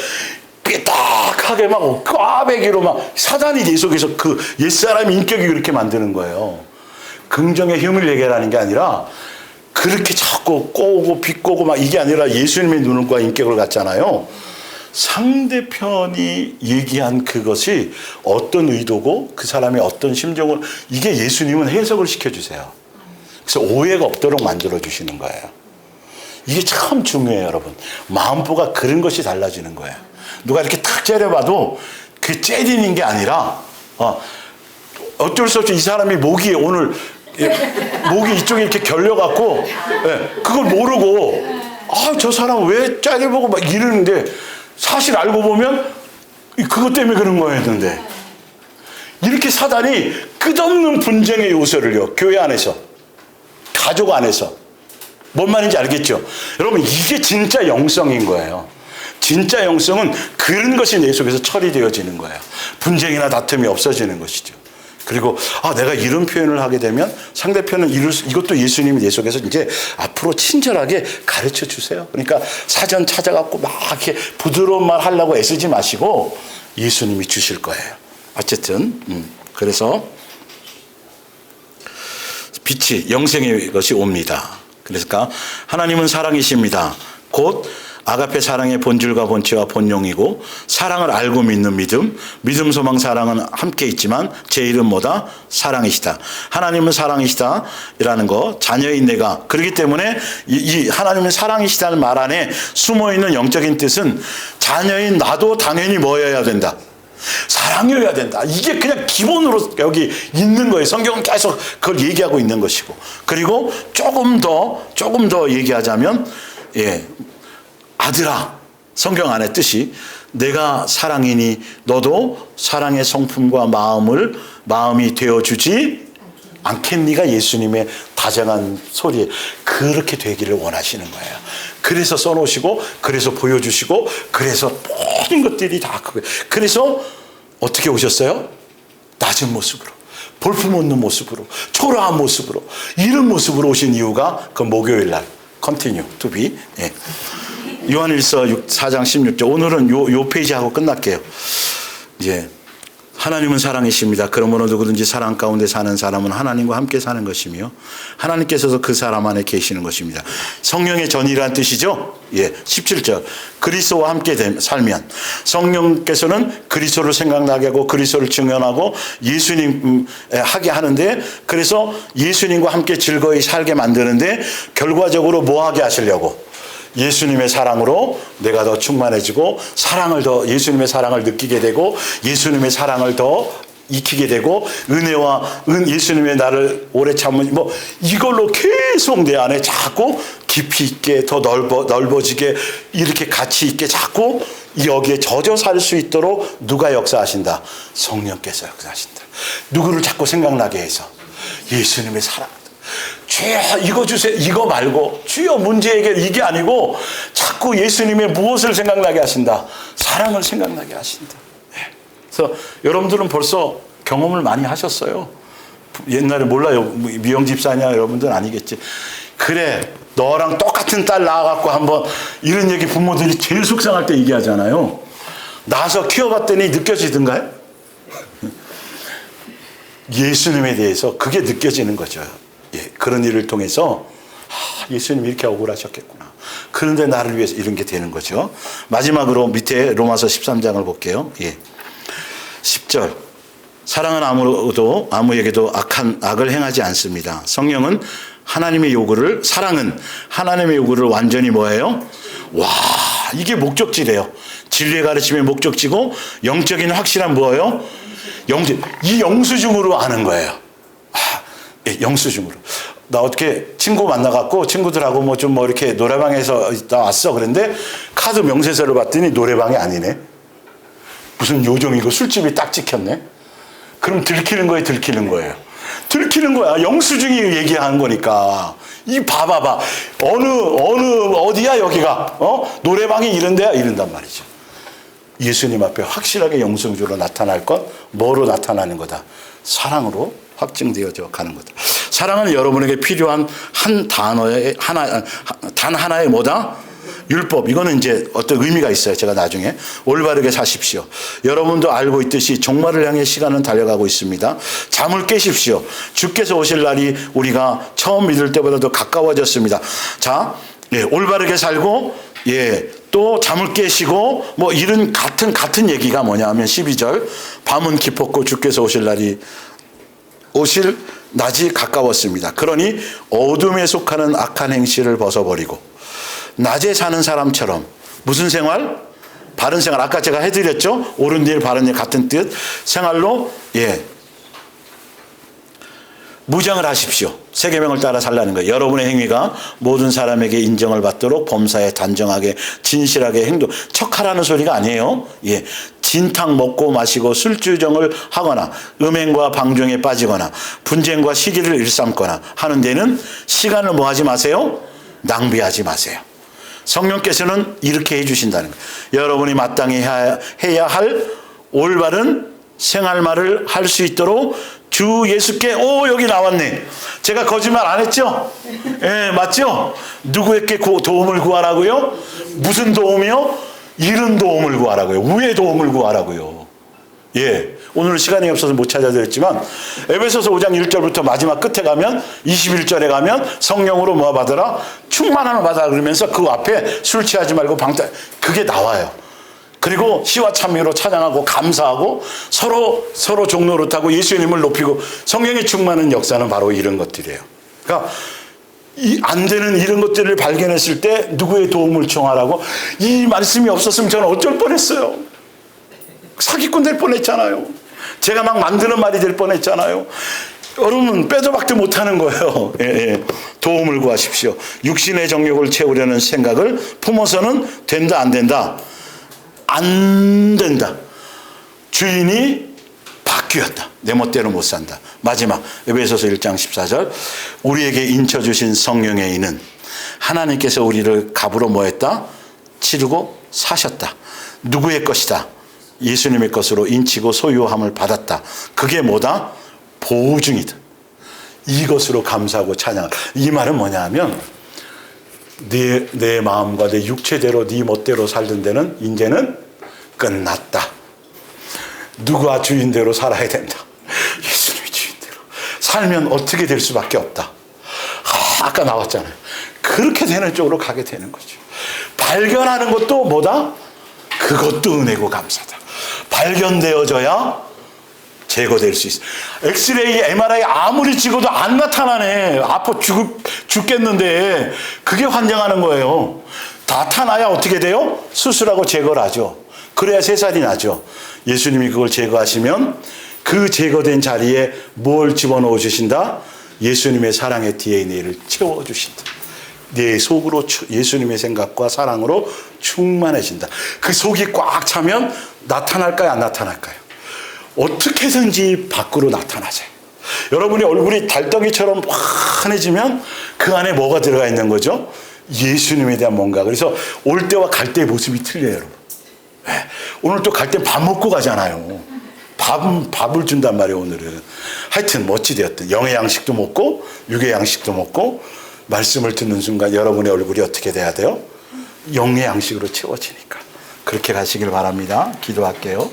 Speaker 1: 삐딱하게 막 꽈배기로 막 사단이 계속해서 그 옛사람 인격이 그렇게 만드는 거예요. 긍정의 힘을 얘기하라는 게 아니라 그렇게 자꾸 꼬고 비꼬고 막 이게 아니라 예수님의 눈과 인격을 갖잖아요. 상대편이 얘기한 그것이 어떤 의도고 그 사람의 어떤 심정을, 이게 예수님은 해석을 시켜주세요. 그래서 오해가 없도록 만들어주시는 거예요. 이게 참 중요해요, 여러분. 마음보가 그런 것이 달라지는 거예요. 누가 이렇게 탁 째려봐도 그 째리는 게 아니라 어쩔 수 없이 이 사람이 목이 오늘 목이 이쪽에 이렇게 결려갖고 그걸 모르고 저 사람 왜 째려보고 막 이러는데 사실 알고 보면 그것 때문에 그런 거였는데, 이렇게 사단이 끝없는 분쟁의 요소를요, 교회 안에서, 가족 안에서. 뭔 말인지 알겠죠? 여러분, 이게 진짜 영성인 거예요. 진짜 영성은 그런 것이 내 속에서 처리되어지는 거예요. 분쟁이나 다툼이 없어지는 것이죠. 그리고 내가 이런 표현을 하게 되면 상대편은 이것도 예수님이 내 속에서 이제 앞으로 친절하게 가르쳐 주세요. 그러니까 사전 찾아갖고 막 이렇게 부드러운 말 하려고 애쓰지 마시고 예수님이 주실 거예요. 어쨌든 그래서 빛이 영생의 것이 옵니다. 그러니까 하나님은 사랑이십니다. 곧 아가페 사랑의 본질과 본체와 본용이고, 사랑을 알고 믿는 믿음, 믿음, 소망, 사랑은 함께 있지만 제일은 뭐다? 사랑이시다. 하나님은 사랑이시다 이라는 거, 자녀인 내가. 그렇기 때문에 이 하나님은 사랑이시다는 말 안에 숨어있는 영적인 뜻은 자녀인 나도 당연히 뭐여야 된다? 사랑이어야 된다. 이게 그냥 기본으로 여기 있는 거예요. 성경은 계속 그걸 얘기하고 있는 것이고, 그리고 조금 더 얘기하자면 아들아, 성경 안의 뜻이 내가 사랑이니 너도 사랑의 성품과 마음이 되어주지 않겠니가 예수님의 다정한 소리에 그렇게 되기를 원하시는 거예요. 그래서 써놓으시고, 그래서 보여주시고, 그래서 모든 것들이 다 그거예요. 그래서 어떻게 오셨어요? 낮은 모습으로, 볼품없는 모습으로, 초라한 모습으로, 이런 모습으로 오신 이유가 그 목요일 날 continue to be. 요한일서 4장 16절. 오늘은 요 페이지하고 끝날게요. 하나님은 사랑이십니다. 그러므로 누구든지 사랑 가운데 사는 사람은 하나님과 함께 사는 것이며 하나님께서도 그 사람 안에 계시는 것입니다. 성령의 전이라는 뜻이죠. 17절. 그리스도와 함께 살면, 성령께서는 그리스도를 생각나게 하고 그리스도를 증언하고 예수님 하게 하는데, 그래서 예수님과 함께 즐거이 살게 만드는데 결과적으로 뭐 하게 하시려고? 예수님의 사랑으로 내가 더 충만해지고 예수님의 사랑을 느끼게 되고 예수님의 사랑을 더 익히게 되고 예수님의 나를 오래 참은 이걸로 계속 내 안에 자꾸 깊이 있게 더 넓어지게 이렇게 가치 있게 자꾸 여기에 젖어 살 수 있도록 누가 역사하신다? 성령께서 역사하신다. 누구를 자꾸 생각나게 해서 예수님의 사랑. 주여 이거 주세요. 이거 말고 주여 문제 해결 이게 아니고 자꾸 예수님의 무엇을 생각나게 하신다? 사랑을 생각나게 하신다. 그래서 여러분들은 벌써 경험을 많이 하셨어요. 옛날에 몰라요. 미영 집사냐 여러분들은 아니겠지. 그래 너랑 똑같은 딸 낳아갖고 한번 이런 얘기 부모들이 제일 속상할 때 얘기하잖아요. 낳아서 키워봤더니 느껴지던가요? 예수님에 대해서 그게 느껴지는 거죠. 예, 그런 일을 통해서 예수님이 이렇게 억울하셨겠구나. 그런데 나를 위해서 이런 게 되는 거죠. 마지막으로 밑에 로마서 13장을 볼게요. 예. 10절. 사랑은 아무에게도 악을 행하지 않습니다. 성령은 하나님의 요구를, 사랑은 하나님의 요구를 완전히 뭐예요? 와, 이게 목적지래요. 진리의 가르침의 목적지고 영적인 확실한 뭐예요? 이 영수증으로 아는 거예요. 예, 영수증으로. 나 어떻게 친구 만나갖고 친구들하고 뭐 이렇게 노래방에서 있다 왔어. 그런데 카드 명세서를 봤더니 노래방이 아니네. 무슨 요정이고 술집이 딱 찍혔네. 그럼 들키는 거예요. 들키는 거야. 영수증이 얘기하는 거니까. 이 봐봐봐. 어디야 여기가? 노래방이 이런 데야? 이런단 말이죠. 예수님 앞에 확실하게 영성주로 나타날 것, 뭐로 나타나는 거다? 사랑으로 확증되어져 가는 거다. 사랑은 여러분에게 필요한 단 하나의 뭐다? 율법. 이거는 이제 어떤 의미가 있어요. 제가 나중에. 올바르게 사십시오. 여러분도 알고 있듯이 종말을 향해 시간은 달려가고 있습니다. 잠을 깨십시오. 주께서 오실 날이 우리가 처음 믿을 때보다도 가까워졌습니다. 자, 예, 올바르게 살고, 예, 또 잠을 깨시고, 뭐 이런 같은 얘기가 뭐냐 하면 12절. 밤은 깊었고 주께서 오실 낮이 가까웠습니다. 그러니 어둠에 속하는 악한 행실을 벗어버리고 낮에 사는 사람처럼 무슨 생활? 바른 생활. 아까 제가 해드렸죠? 옳은 일 바른 일 같은 뜻. 생활로 무장을 하십시오. 세계명을 따라 살라는 거예요. 여러분의 행위가 모든 사람에게 인정을 받도록 범사에 단정하게 진실하게 행동. 척하라는 소리가 아니에요. 예, 진탕 먹고 마시고 술주정을 하거나 음행과 방종에 빠지거나 분쟁과 시기를 일삼거나 하는 데는 시간을 뭐 하지 마세요? 낭비하지 마세요. 성령께서는 이렇게 해주신다는 거예요. 여러분이 마땅히 해야 할 올바른 생활말을 할 수 있도록 주 예수께, 여기 나왔네. 제가 거짓말 안 했죠? 예, 맞죠? 누구에게 도움을 구하라고요? 무슨 도움이요? 이런 도움을 구하라고요. 우의 도움을 구하라고요. 예, 오늘 시간이 없어서 못 찾아드렸지만 에베소서 5장 1절부터 마지막 끝에 가면 21절에 가면 성령으로 뭐 받으라? 충만함을 받아라 그러면서 그 앞에 술 취하지 말고 그게 나와요. 그리고 시와 찬미로 찬양하고 감사하고 서로 종노릇하고 예수님을 높이고 성령의 충만한 역사는 바로 이런 것들이에요. 그러니까 안 되는 이런 것들을 발견했을 때 누구의 도움을 청하라고? 이 말씀이 없었으면 저는 어쩔 뻔했어요. 사기꾼 될 뻔했잖아요. 제가 막 만드는 말이 될 뻔했잖아요. 여러분 빼도 박도 못하는 거예요. 예. 도움을 구하십시오. 육신의 정욕을 채우려는 생각을 품어서는 된다 안 된다? 안 된다. 주인이 바뀌었다. 내 멋대로 못 산다. 마지막 에베소서 1장 14절. 우리에게 인쳐주신 성령의 인은 하나님께서 우리를 값으로 뭐했다? 치르고 사셨다. 누구의 것이다? 예수님의 것으로 인치고 소유함을 받았다. 그게 뭐다? 보증이다. 이것으로 감사하고 찬양을. 이 말은 뭐냐 하면 내 마음과 내 육체대로 네 멋대로 살던 데는 이제는 끝났다. 누가 주인대로 살아야 된다. 예수님이 주인대로 살면 어떻게 될 수밖에 없다. 아까 나왔잖아요. 그렇게 되는 쪽으로 가게 되는 거죠. 발견하는 것도 뭐다? 그것도 은혜고 감사다. 발견되어져야 제거될 수 있어. 엑스레이, MRI 아무리 찍어도 안 나타나네. 아파 죽겠는데 그게 환장하는 거예요. 나타나야 어떻게 돼요? 수술하고 제거를 하죠. 그래야 새살이 나죠. 예수님이 그걸 제거하시면 그 제거된 자리에 뭘 집어넣어 주신다? 예수님의 사랑의 DNA를 채워주신다. 내 속으로 예수님의 생각과 사랑으로 충만해진다. 그 속이 꽉 차면 나타날까요? 안 나타날까요? 어떻게든지 밖으로 나타나세요. 여러분의 얼굴이 달덩이처럼 환해지면 그 안에 뭐가 들어가 있는 거죠? 예수님에 대한 뭔가. 그래서 올 때와 갈 때의 모습이 틀려요, 여러분. 네. 오늘 또 갈 때 밥 먹고 가잖아요. 밥을 준단 말이에요, 오늘은. 하여튼 멋지되었던 영의 양식도 먹고 육의 양식도 먹고 말씀을 듣는 순간 여러분의 얼굴이 어떻게 돼야 돼요? 영의 양식으로 채워지니까. 그렇게 가시길 바랍니다. 기도할게요.